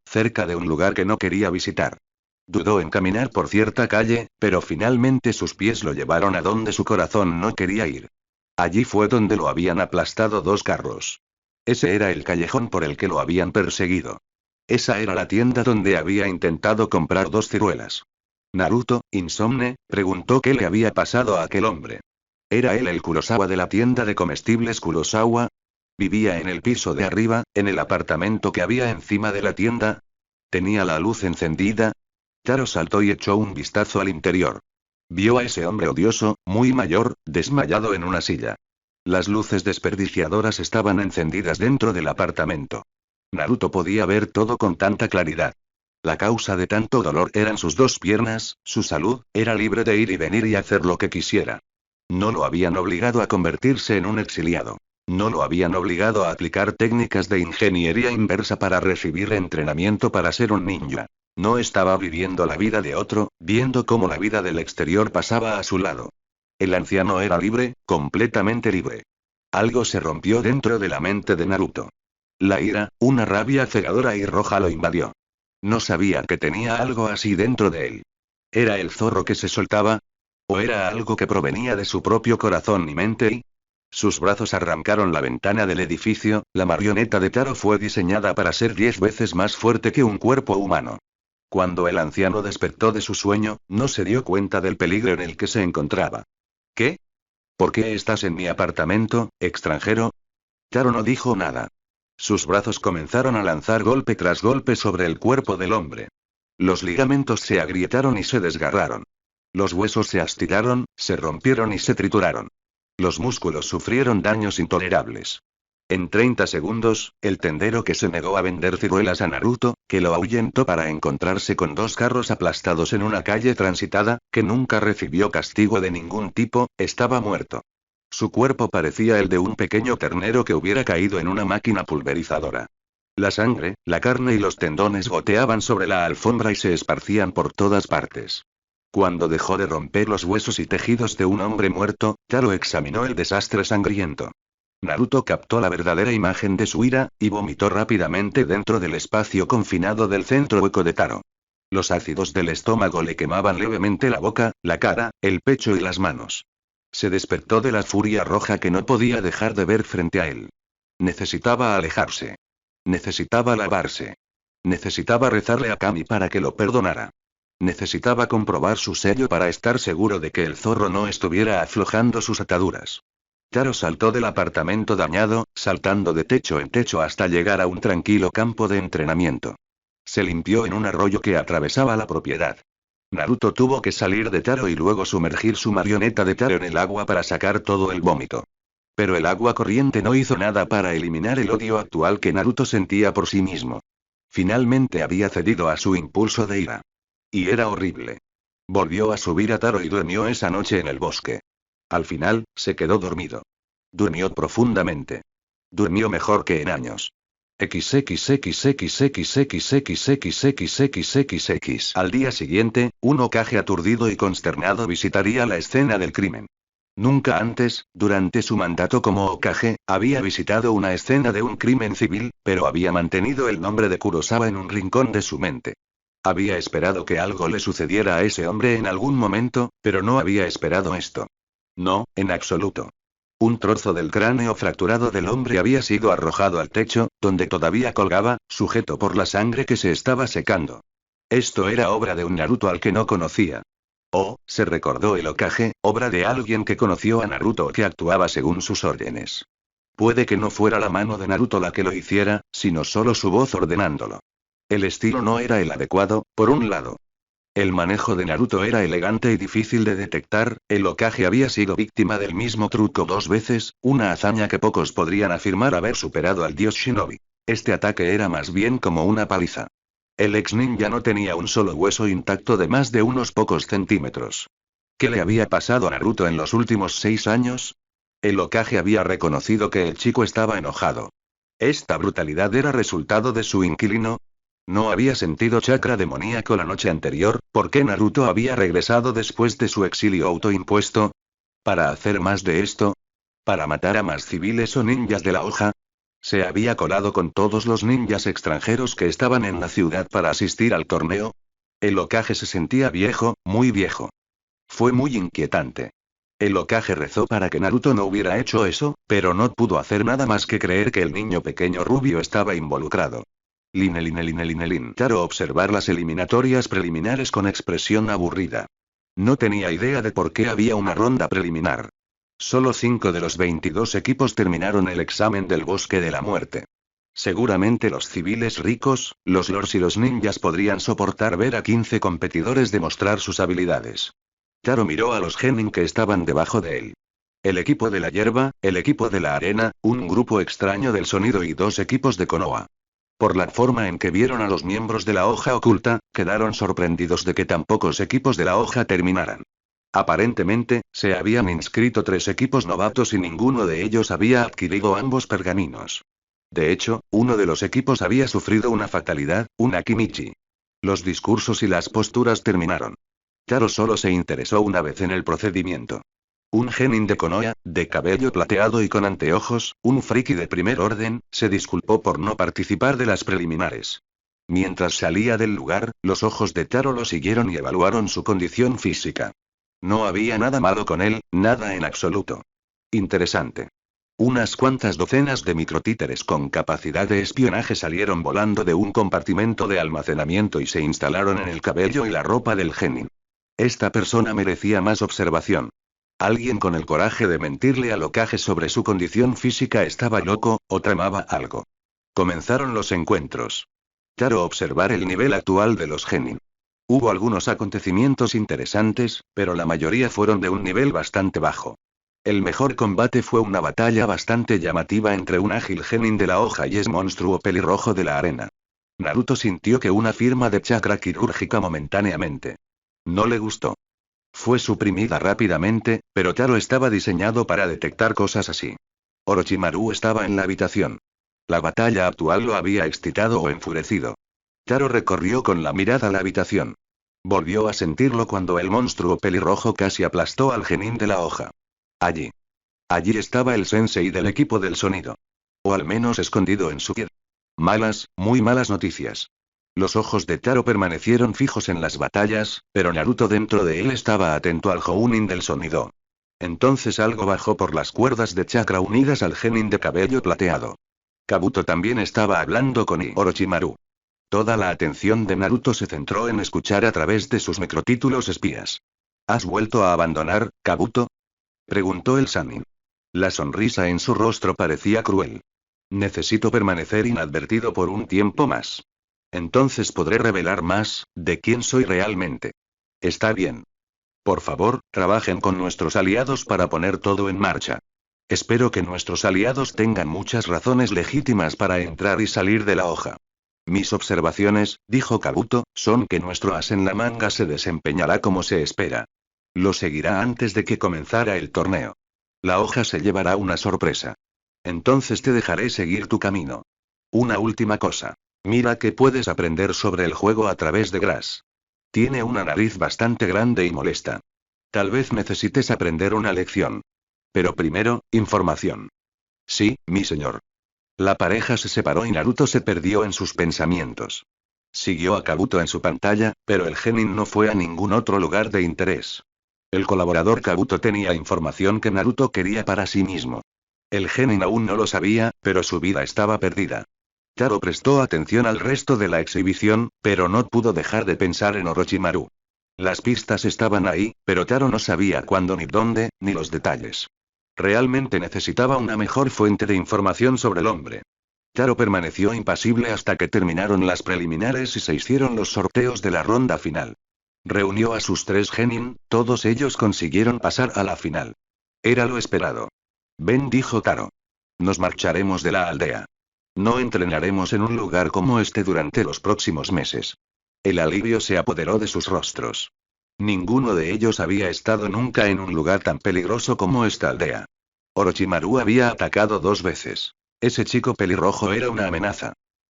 de un lugar que no quería visitar. Dudó en caminar por cierta calle, pero finalmente sus pies lo llevaron a donde su corazón no quería ir. Allí fue donde lo habían aplastado 2 carros. Ese era el callejón por el que lo habían perseguido. Esa era la tienda donde había intentado comprar 2 ciruelas. Naruto, insomne, preguntó qué le había pasado a aquel hombre. ¿Era él el Kurosawa de la tienda de comestibles Kurosawa? ¿Vivía en el piso de arriba, en el apartamento que había encima de la tienda? ¿Tenía la luz encendida? Taro saltó y echó un vistazo al interior. Vio a ese hombre odioso, muy mayor, desmayado en una silla. Las luces desperdiciadoras estaban encendidas dentro del apartamento. Naruto podía ver todo con tanta claridad. La causa de tanto dolor eran sus 2 piernas, su salud, era libre de ir y venir y hacer lo que quisiera. No lo habían obligado a convertirse en un exiliado. No lo habían obligado a aplicar técnicas de ingeniería inversa para recibir entrenamiento para ser un ninja. No estaba viviendo la vida de otro, viendo cómo la vida del exterior pasaba a su lado. El anciano era libre, completamente libre. Algo se rompió dentro de la mente de Naruto. La ira, una rabia cegadora y roja lo invadió. No sabía que tenía algo así dentro de él. ¿Era el zorro que se soltaba? ¿O era algo que provenía de su propio corazón y mente? Sus brazos arrancaron la ventana del edificio, la marioneta de Taro fue diseñada para ser 10 veces más fuerte que un cuerpo humano. Cuando el anciano despertó de su sueño, no se dio cuenta del peligro en el que se encontraba. ¿Qué? ¿Por qué estás en mi apartamento, extranjero? Taro no dijo nada. Sus brazos comenzaron a lanzar golpe tras golpe sobre el cuerpo del hombre. Los ligamentos se agrietaron y se desgarraron. Los huesos se astiraron, se rompieron y se trituraron. Los músculos sufrieron daños intolerables. En 30 segundos, el tendero que se negó a vender ciruelas a Naruto, que lo ahuyentó para encontrarse con 2 carros aplastados en una calle transitada, que nunca recibió castigo de ningún tipo, estaba muerto. Su cuerpo parecía el de un pequeño ternero que hubiera caído en una máquina pulverizadora. La sangre, la carne y los tendones goteaban sobre la alfombra y se esparcían por todas partes. Cuando dejó de romper los huesos y tejidos de un hombre muerto, Taro examinó el desastre sangriento. Naruto captó la verdadera imagen de su ira, y vomitó rápidamente dentro del espacio confinado del centro hueco de Taro. Los ácidos del estómago le quemaban levemente la boca, la cara, el pecho y las manos. Se despertó de la furia roja que no podía dejar de ver frente a él. Necesitaba alejarse. Necesitaba lavarse. Necesitaba rezarle a Kami para que lo perdonara. Necesitaba comprobar su sello para estar seguro de que el zorro no estuviera aflojando sus ataduras. Taro saltó del apartamento dañado, saltando de techo en techo hasta llegar a un tranquilo campo de entrenamiento. Se limpió en un arroyo que atravesaba la propiedad. Naruto tuvo que salir de Taro y luego sumergir su marioneta de Taro en el agua para sacar todo el vómito. Pero el agua corriente no hizo nada para eliminar el odio actual que Naruto sentía por sí mismo. Finalmente había cedido a su impulso de ira. Y era horrible. Volvió a subir a Taro y durmió esa noche en el bosque. Al final, se quedó dormido. Durmió profundamente. Durmió mejor que en años. XXXXXXXXXXXXX. Al día siguiente, un Hokage aturdido y consternado visitaría la escena del crimen. Nunca antes, durante su mandato como Hokage, había visitado una escena de un crimen civil, pero había mantenido el nombre de Kurosawa en un rincón de su mente. Había esperado que algo le sucediera a ese hombre en algún momento, pero no había esperado esto. No, en absoluto. Un trozo del cráneo fracturado del hombre había sido arrojado al techo, donde todavía colgaba, sujeto por la sangre que se estaba secando. Esto era obra de un Naruto al que no conocía. Oh, se recordó el Hokage, obra de alguien que conoció a Naruto o que actuaba según sus órdenes. Puede que no fuera la mano de Naruto la que lo hiciera, sino solo su voz ordenándolo. El estilo no era el adecuado, por un lado. El manejo de Naruto era elegante y difícil de detectar, el Hokage había sido víctima del mismo truco 2 veces, una hazaña que pocos podrían afirmar haber superado al dios Shinobi. Este ataque era más bien como una paliza. El ex ninja no tenía un solo hueso intacto de más de unos pocos centímetros. ¿Qué le había pasado a Naruto en los últimos 6 años? El Hokage había reconocido que el chico estaba enojado. ¿Esta brutalidad era resultado de su inquilino? ¿No había sentido chakra demoníaco la noche anterior? ¿Por qué Naruto había regresado después de su exilio autoimpuesto? ¿Para hacer más de esto? ¿Para matar a más civiles o ninjas de la hoja? ¿Se había colado con todos los ninjas extranjeros que estaban en la ciudad para asistir al torneo? El Hokage se sentía viejo, muy viejo. Fue muy inquietante. El Hokage rezó para que Naruto no hubiera hecho eso, pero no pudo hacer nada más que creer que el niño pequeño rubio estaba involucrado. Taro observar las eliminatorias preliminares con expresión aburrida. No tenía idea de por qué había una ronda preliminar. Solo 5 de los 22 equipos terminaron el examen del bosque de la muerte. Seguramente los civiles ricos, los lords y los ninjas podrían soportar ver a 15 competidores demostrar sus habilidades. Taro miró a los genin que estaban debajo de él. El equipo de la hierba, el equipo de la arena, un grupo extraño del sonido y 2 equipos de Konoha. Por la forma en que vieron a los miembros de la hoja oculta, quedaron sorprendidos de que tan pocos equipos de la hoja terminaran. Aparentemente, se habían inscrito 3 equipos novatos y ninguno de ellos había adquirido ambos pergaminos. De hecho, uno de los equipos había sufrido una fatalidad, un Akimichi. Los discursos y las posturas terminaron. Taro solo se interesó una vez en el procedimiento. Un genin de Konoha, de cabello plateado y con anteojos, un friki de primer orden, se disculpó por no participar de las preliminares. Mientras salía del lugar, los ojos de Taro lo siguieron y evaluaron su condición física. No había nada malo con él, nada en absoluto. Interesante. Unas cuantas docenas de microtíteres con capacidad de espionaje salieron volando de un compartimento de almacenamiento y se instalaron en el cabello y la ropa del genin. Esta persona merecía más observación. Alguien con el coraje de mentirle al Hokage sobre su condición física estaba loco, o tramaba algo. Comenzaron los encuentros. Taro observar el nivel actual de los genin. Hubo algunos acontecimientos interesantes, pero la mayoría fueron de un nivel bastante bajo. El mejor combate fue una batalla bastante llamativa entre un ágil genin de la hoja y ese monstruo pelirrojo de la arena. Naruto sintió que una firma de chakra quirúrgica momentáneamente. No le gustó. Fue suprimida rápidamente, pero Taro estaba diseñado para detectar cosas así. Orochimaru estaba en la habitación. La batalla actual lo había excitado o enfurecido. Taro recorrió con la mirada la habitación. Volvió a sentirlo cuando el monstruo pelirrojo casi aplastó al genin de la hoja. Allí. Allí estaba el sensei del equipo del sonido. O al menos escondido en su piel. Malas, muy malas noticias. Los ojos de Taro permanecieron fijos en las batallas, pero Naruto dentro de él estaba atento al Jounin del sonido. Entonces algo bajó por las cuerdas de chakra unidas al genin de cabello plateado. Kabuto también estaba hablando con Orochimaru. Toda la atención de Naruto se centró en escuchar a través de sus microtítulos espías. ¿Has vuelto a abandonar, Kabuto? Preguntó el Sannin. La sonrisa en su rostro parecía cruel. Necesito permanecer inadvertido por un tiempo más. Entonces podré revelar más, de quién soy realmente. Está bien. Por favor, trabajen con nuestros aliados para poner todo en marcha. Espero que nuestros aliados tengan muchas razones legítimas para entrar y salir de la hoja. Mis observaciones, dijo Kabuto, son que nuestro as en la manga se desempeñará como se espera. Lo seguirá antes de que comenzara el torneo. La hoja se llevará una sorpresa. Entonces te dejaré seguir tu camino. Una última cosa. Mira que puedes aprender sobre el juego a través de Grass. Tiene una nariz bastante grande y molesta. Tal vez necesites aprender una lección. Pero primero, información. Sí, mi señor. La pareja se separó y Naruto se perdió en sus pensamientos. Siguió a Kabuto en su pantalla, pero el genin no fue a ningún otro lugar de interés. El colaborador Kabuto tenía información que Naruto quería para sí mismo. El genin aún no lo sabía, pero su vida estaba perdida. Taro prestó atención al resto de la exhibición, pero no pudo dejar de pensar en Orochimaru. Las pistas estaban ahí, pero Taro no sabía cuándo ni dónde, ni los detalles. Realmente necesitaba una mejor fuente de información sobre el hombre. Taro permaneció impasible hasta que terminaron las preliminares y se hicieron los sorteos de la ronda final. Reunió a sus 3 genin, todos ellos consiguieron pasar a la final. Era lo esperado. Ven, dijo Taro. Nos marcharemos de la aldea. No entrenaremos en un lugar como este durante los próximos meses. El alivio se apoderó de sus rostros. Ninguno de ellos había estado nunca en un lugar tan peligroso como esta aldea. Orochimaru había atacado 2 veces. Ese chico pelirrojo era una amenaza.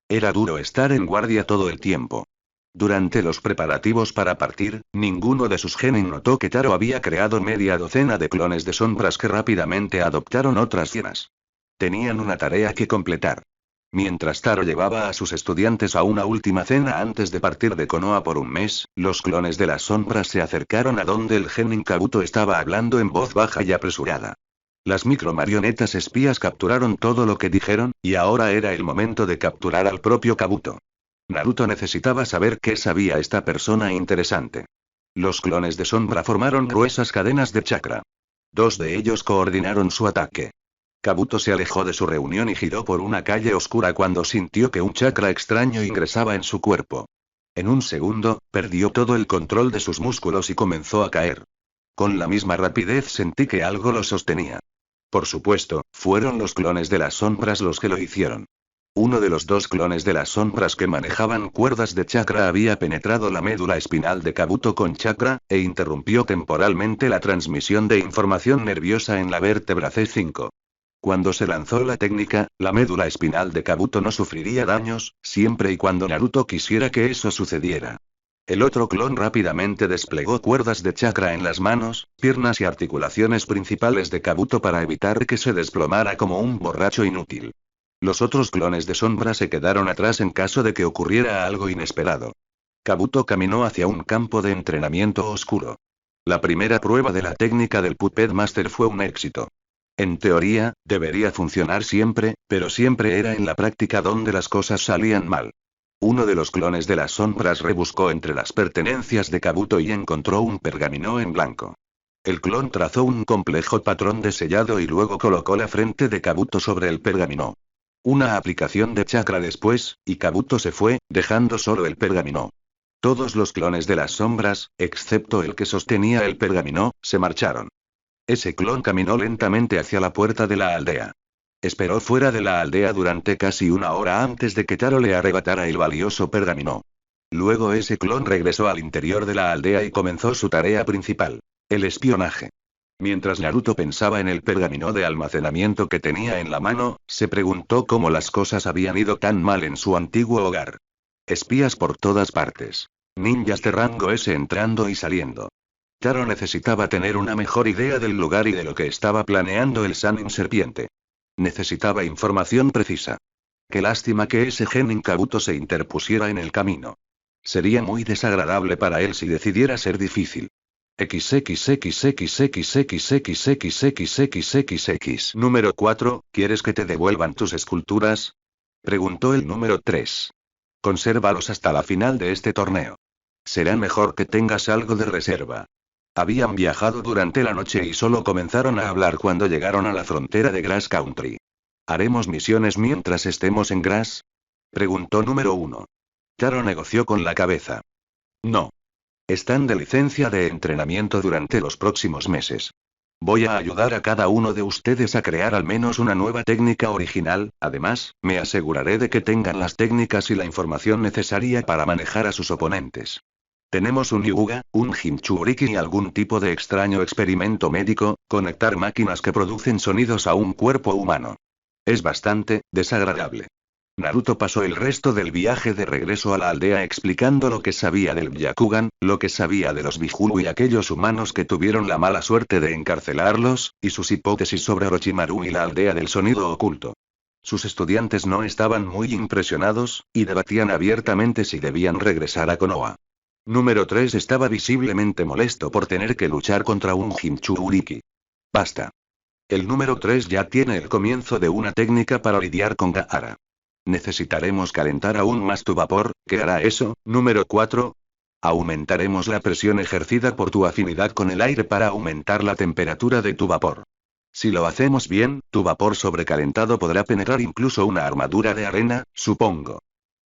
Era duro estar en guardia todo el tiempo. Durante los preparativos para partir, ninguno de sus genin notó que Taro había creado media docena de clones de sombras que rápidamente adoptaron otras hienas. Tenían una tarea que completar. Mientras Taro llevaba a sus estudiantes a una última cena antes de partir de Konoha por un mes, los clones de las sombras se acercaron a donde el genin Kabuto estaba hablando en voz baja y apresurada. Las micromarionetas espías capturaron todo lo que dijeron, y ahora era el momento de capturar al propio Kabuto. Naruto necesitaba saber qué sabía esta persona interesante. Los clones de sombra formaron gruesas cadenas de chakra. 2 de ellos coordinaron su ataque. Kabuto se alejó de su reunión y giró por una calle oscura cuando sintió que un chakra extraño ingresaba en su cuerpo. En un segundo, perdió todo el control de sus músculos y comenzó a caer. Con la misma rapidez sentí que algo lo sostenía. Por supuesto, fueron los clones de las sombras los que lo hicieron. Uno de los 2 clones de las sombras que manejaban cuerdas de chakra había penetrado la médula espinal de Kabuto con chakra, e interrumpió temporalmente la transmisión de información nerviosa en la vértebra C5. Cuando se lanzó la técnica, la médula espinal de Kabuto no sufriría daños, siempre y cuando Naruto quisiera que eso sucediera. El otro clon rápidamente desplegó cuerdas de chakra en las manos, piernas y articulaciones principales de Kabuto para evitar que se desplomara como un borracho inútil. Los otros clones de sombra se quedaron atrás en caso de que ocurriera algo inesperado. Kabuto caminó hacia un campo de entrenamiento oscuro. La primera prueba de la técnica del Puppet Master fue un éxito. En teoría, debería funcionar siempre, pero siempre era en la práctica donde las cosas salían mal. Uno de los clones de las sombras rebuscó entre las pertenencias de Kabuto y encontró un pergamino en blanco. El clon trazó un complejo patrón de sellado y luego colocó la frente de Kabuto sobre el pergamino. Una aplicación de chakra después, y Kabuto se fue, dejando solo el pergamino. Todos los clones de las sombras, excepto el que sostenía el pergamino, se marcharon. Ese clon caminó lentamente hacia la puerta de la aldea. Esperó fuera de la aldea durante casi 1 hora antes de que Taro le arrebatara el valioso pergamino. Luego ese clon regresó al interior de la aldea y comenzó su tarea principal: el espionaje. Mientras Naruto pensaba en el pergamino de almacenamiento que tenía en la mano, se preguntó cómo las cosas habían ido tan mal en su antiguo hogar. Espías por todas partes. Ninjas de rango S entrando y saliendo. Taro necesitaba tener una mejor idea del lugar y de lo que estaba planeando el Sannin Serpiente. Necesitaba información precisa. Qué lástima que ese genin Kabuto se interpusiera en el camino. Sería muy desagradable para él si decidiera ser difícil. XXXXXXXXXXXXX. Número 4, ¿quieres que te devuelvan tus esculturas? Preguntó el número 3. Consérvalos hasta la final de este torneo. Será mejor que tengas algo de reserva. Habían viajado durante la noche y solo comenzaron a hablar cuando llegaron a la frontera de Grass Country. ¿Haremos misiones mientras estemos en Grass? Preguntó número 1. Taro negoció con la cabeza. No. Están de licencia de entrenamiento durante los próximos meses. Voy a ayudar a cada uno de ustedes a crear al menos una nueva técnica original, además, me aseguraré de que tengan las técnicas y la información necesaria para manejar a sus oponentes. Tenemos un yuga, un jinchuriki y algún tipo de extraño experimento médico, conectar máquinas que producen sonidos a un cuerpo humano. Es bastante desagradable. Naruto pasó el resto del viaje de regreso a la aldea explicando lo que sabía del Byakugan, lo que sabía de los Bijuu y aquellos humanos que tuvieron la mala suerte de encarcelarlos, y sus hipótesis sobre Orochimaru y la aldea del sonido oculto. Sus estudiantes no estaban muy impresionados, y debatían abiertamente si debían regresar a Konoha. Número 3 estaba visiblemente molesto por tener que luchar contra un Jinchuriki. Basta. El número 3 ya tiene el comienzo de una técnica para lidiar con Gaara. Necesitaremos calentar aún más tu vapor, ¿qué hará eso? Número 4. Aumentaremos la presión ejercida por tu afinidad con el aire para aumentar la temperatura de tu vapor. Si lo hacemos bien, tu vapor sobrecalentado podrá penetrar incluso una armadura de arena, supongo.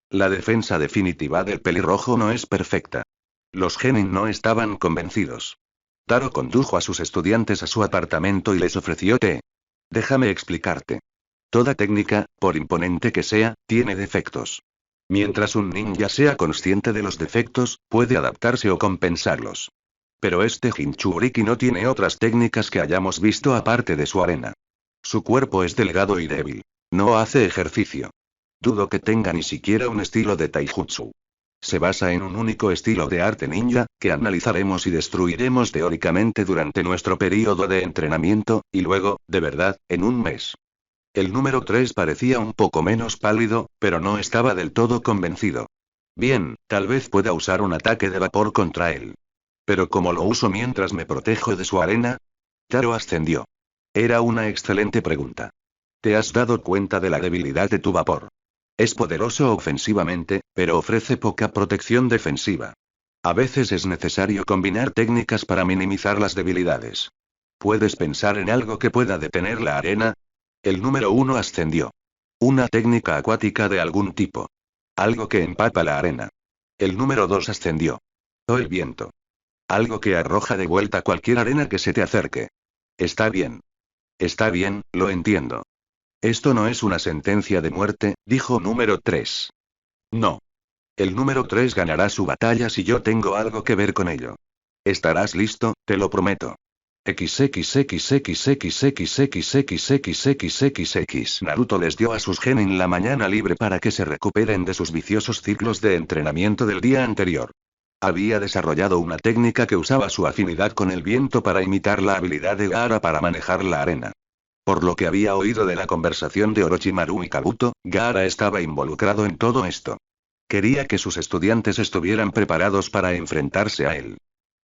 La defensa definitiva del pelirrojo no es perfecta. Los genin no estaban convencidos. Taro condujo a sus estudiantes a su apartamento y les ofreció té. Déjame explicarte. Toda técnica, por imponente que sea, tiene defectos. Mientras un ninja sea consciente de los defectos, puede adaptarse o compensarlos. Pero este Jinchuriki no tiene otras técnicas que hayamos visto aparte de su arena. Su cuerpo es delgado y débil. No hace ejercicio. Dudo que tenga ni siquiera un estilo de taijutsu. Se basa en un único estilo de arte ninja, que analizaremos y destruiremos teóricamente durante nuestro período de entrenamiento, y luego, de verdad, en un mes. El número 3 parecía un poco menos pálido, pero no estaba del todo convencido. Bien, tal vez pueda usar un ataque de vapor contra él. Pero ¿cómo lo uso mientras me protejo de su arena? Taro ascendió. Era una excelente pregunta. ¿Te has dado cuenta de la debilidad de tu vapor? Es poderoso ofensivamente, pero ofrece poca protección defensiva. A veces es necesario combinar técnicas para minimizar las debilidades. ¿Puedes pensar en algo que pueda detener la arena? El número 1 ascendió. Una técnica acuática de algún tipo. Algo que empapa la arena. El número 2 ascendió. O el viento. Algo que arroja de vuelta cualquier arena que se te acerque. Está bien. Está bien, lo entiendo. Esto no es una sentencia de muerte, dijo número 3. No. El número 3 ganará su batalla si yo tengo algo que ver con ello. Estarás listo, te lo prometo. XXXXXXXXXXXXX. Naruto les dio a sus genin la mañana libre para que se recuperen de sus viciosos ciclos de entrenamiento del día anterior. Había desarrollado una técnica que usaba su afinidad con el viento para imitar la habilidad de Gaara para manejar la arena. Por lo que había oído de la conversación de Orochimaru y Kabuto, Gaara estaba involucrado en todo esto. Quería que sus estudiantes estuvieran preparados para enfrentarse a él.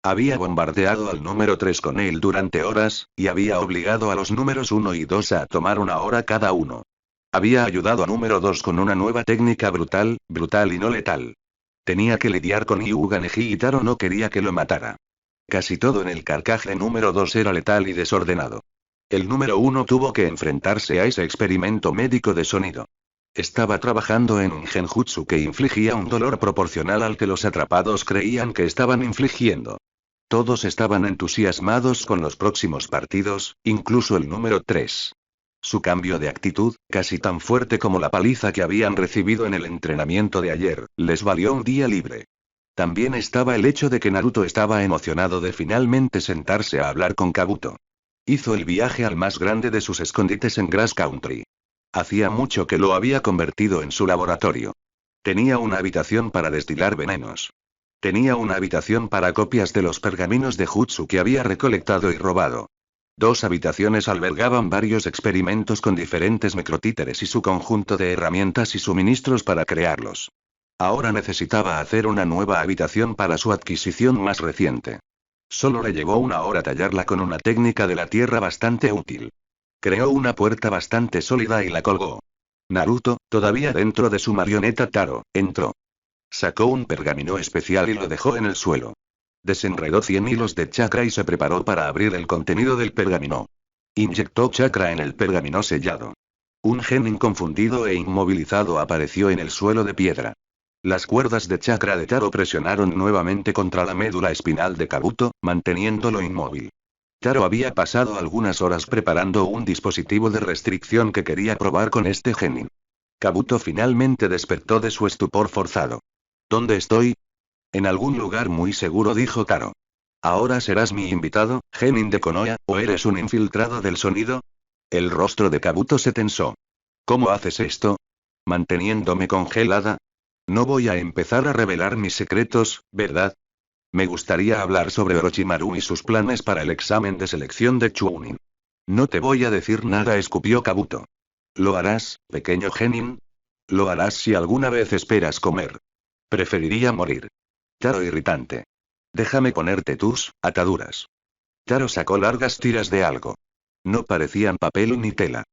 Había bombardeado al número 3 con él durante horas, y había obligado a los números 1 y 2 a tomar una hora cada uno. Había ayudado a número 2 con una nueva técnica brutal y no letal. Tenía que lidiar con Hyuga Neji y Taro no quería que lo matara. Casi todo en el carcaje número 2 era letal y desordenado. El número 1 tuvo que enfrentarse a ese experimento médico de sonido. Estaba trabajando en un genjutsu que infligía un dolor proporcional al que los atrapados creían que estaban infligiendo. Todos estaban entusiasmados con los próximos partidos, incluso el número 3. Su cambio de actitud, casi tan fuerte como la paliza que habían recibido en el entrenamiento de ayer, les valió un día libre. También estaba el hecho de que Naruto estaba emocionado de finalmente sentarse a hablar con Kabuto. Hizo el viaje al más grande de sus escondites en Grass Country. Hacía mucho que lo había convertido en su laboratorio. Tenía una habitación para destilar venenos. Tenía una habitación para copias de los pergaminos de Jutsu que había recolectado y robado. 2 habitaciones albergaban varios experimentos con diferentes microtíteres y su conjunto de herramientas y suministros para crearlos. Ahora necesitaba hacer una nueva habitación para su adquisición más reciente. Solo le llevó una hora tallarla con una técnica de la tierra bastante útil. Creó una puerta bastante sólida y la colgó. Naruto, todavía dentro de su marioneta Taro, entró. Sacó un pergamino especial y lo dejó en el suelo. Desenredó 100 hilos de chakra y se preparó para abrir el contenido del pergamino. Inyectó chakra en el pergamino sellado. Un genin confundido e inmovilizado apareció en el suelo de piedra. Las cuerdas de chakra de Taro presionaron nuevamente contra la médula espinal de Kabuto, manteniéndolo inmóvil. Taro había pasado algunas horas preparando un dispositivo de restricción que quería probar con este genin. Kabuto finalmente despertó de su estupor forzado. ¿Dónde estoy? En algún lugar muy seguro, dijo Taro. ¿Ahora serás mi invitado, genin de Konoha, o eres un infiltrado del sonido? El rostro de Kabuto se tensó. ¿Cómo haces esto? ¿Manteniéndome congelada? No voy a empezar a revelar mis secretos, ¿verdad? Me gustaría hablar sobre Orochimaru y sus planes para el examen de selección de Chunin. No te voy a decir nada, escupió Kabuto. ¿Lo harás, pequeño genin? Lo harás si alguna vez esperas comer. Preferiría morir. Taro irritante. Déjame ponerte tus ataduras. Taro sacó largas tiras de algo. No parecían papel ni tela.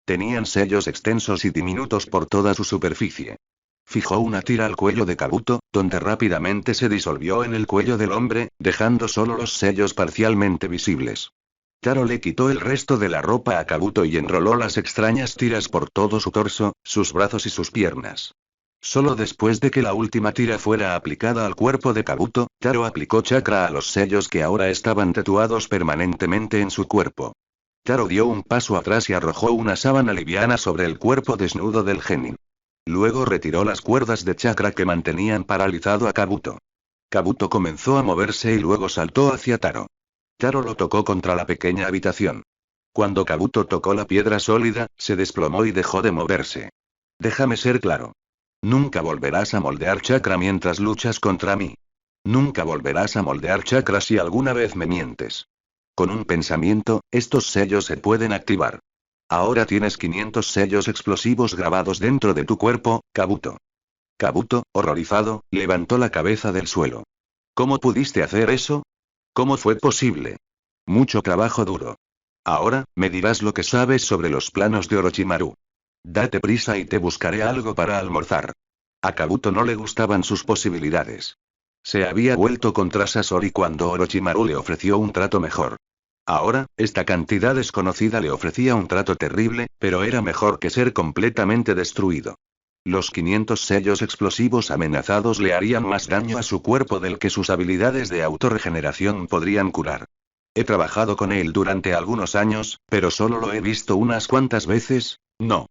Tenían sellos extensos y diminutos por toda su superficie. Fijó una tira al cuello de Kabuto, donde rápidamente se disolvió en el cuello del hombre, dejando solo los sellos parcialmente visibles. Taro le quitó el resto de la ropa a Kabuto y enroló las extrañas tiras por todo su torso, sus brazos y sus piernas. Solo después de que la última tira fuera aplicada al cuerpo de Kabuto, Taro aplicó chakra a los sellos que ahora estaban tatuados permanentemente en su cuerpo. Taro dio un paso atrás y arrojó una sábana liviana sobre el cuerpo desnudo del genin. Luego retiró las cuerdas de chakra que mantenían paralizado a Kabuto. Kabuto comenzó a moverse y luego saltó hacia Taro. Taro lo tocó contra la pequeña habitación. Cuando Kabuto tocó la piedra sólida, se desplomó y dejó de moverse. Déjame ser claro. Nunca volverás a moldear chakra mientras luchas contra mí. Nunca volverás a moldear chakra si alguna vez me mientes. Con un pensamiento, estos sellos se pueden activar. Ahora tienes 500 sellos explosivos grabados dentro de tu cuerpo, Kabuto. Kabuto, horrorizado, levantó la cabeza del suelo. ¿Cómo pudiste hacer eso? ¿Cómo fue posible? Mucho trabajo duro. Ahora, me dirás lo que sabes sobre los planos de Orochimaru. Date prisa y te buscaré algo para almorzar. A Kabuto no le gustaban sus posibilidades. Se había vuelto contra Sasori cuando Orochimaru le ofreció un trato mejor. Ahora, esta cantidad desconocida le ofrecía un trato terrible, pero era mejor que ser completamente destruido. Los 500 sellos explosivos amenazados le harían más daño a su cuerpo del que sus habilidades de autorregeneración podrían curar. He trabajado con él durante algunos años, pero solo lo he visto unas cuantas veces, no.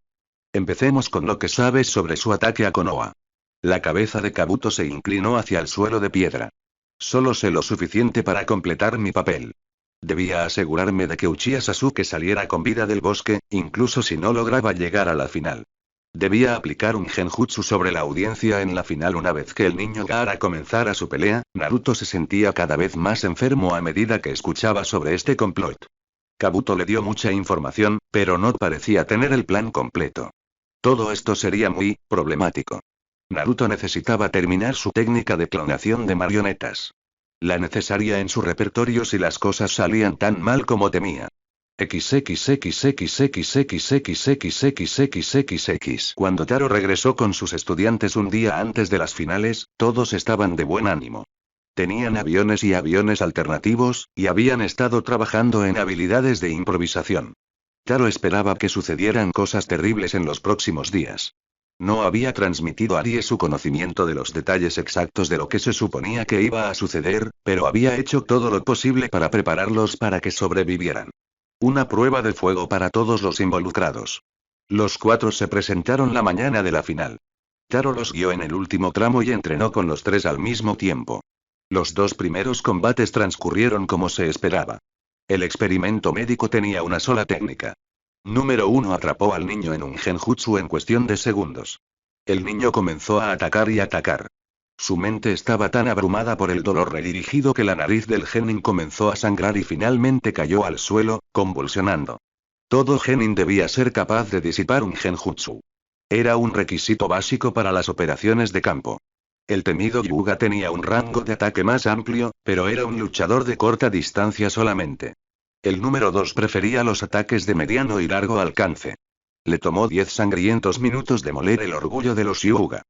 Empecemos con lo que sabes sobre su ataque a Konoha. La cabeza de Kabuto se inclinó hacia el suelo de piedra. Solo sé lo suficiente para completar mi papel. Debía asegurarme de que Uchiha Sasuke saliera con vida del bosque, incluso si no lograba llegar a la final. Debía aplicar un genjutsu sobre la audiencia en la final. Una vez que el niño Gaara comenzara su pelea, Naruto se sentía cada vez más enfermo a medida que escuchaba sobre este complot. Kabuto le dio mucha información, pero no parecía tener el plan completo. Todo esto sería muy problemático. Naruto necesitaba terminar su técnica de clonación de marionetas. La necesaria en su repertorio si las cosas salían tan mal como temía. XXXXXXXXXXXXX. Cuando Taro regresó con sus estudiantes un día antes de las finales, todos estaban de buen ánimo. Tenían aviones y aviones alternativos, y habían estado trabajando en habilidades de improvisación. Taro esperaba que sucedieran cosas terribles en los próximos días. No había transmitido a Arie su conocimiento de los detalles exactos de lo que se suponía que iba a suceder, pero había hecho todo lo posible para prepararlos para que sobrevivieran. Una prueba de fuego para todos los involucrados. Los 4 se presentaron la mañana de la final. Taro los guió en el último tramo y entrenó con los 3 al mismo tiempo. Los 2 primeros combates transcurrieron como se esperaba. El experimento médico tenía una sola técnica. Número 1 atrapó al niño en un genjutsu en cuestión de segundos. El niño comenzó a atacar y atacar. Su mente estaba tan abrumada por el dolor redirigido que la nariz del genin comenzó a sangrar y finalmente cayó al suelo, convulsionando. Todo genin debía ser capaz de disipar un genjutsu. Era un requisito básico para las operaciones de campo. El temido Hyuga tenía un rango de ataque más amplio, pero era un luchador de corta distancia solamente. El número 2 prefería los ataques de mediano y largo alcance. Le tomó 10 sangrientos minutos demoler el orgullo de los Hyuga.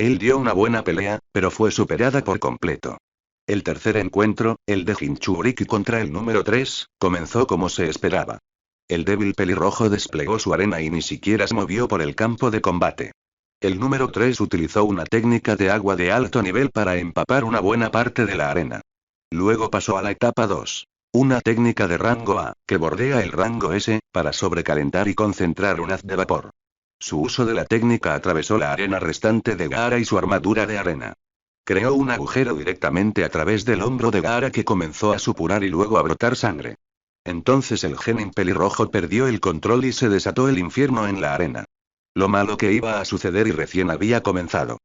Él dio una buena pelea, pero fue superada por completo. El tercer encuentro, el de Jinchuriki contra el número 3, comenzó como se esperaba. El débil pelirrojo desplegó su arena y ni siquiera se movió por el campo de combate. El número 3 utilizó una técnica de agua de alto nivel para empapar una buena parte de la arena. Luego pasó a la etapa 2. Una técnica de rango A, que bordea el rango S, para sobrecalentar y concentrar un haz de vapor. Su uso de la técnica atravesó la arena restante de Gaara y su armadura de arena. Creó un agujero directamente a través del hombro de Gaara que comenzó a supurar y luego a brotar sangre. Entonces el genin pelirrojo perdió el control y se desató el infierno en la arena. Lo malo que iba a suceder y recién había comenzado.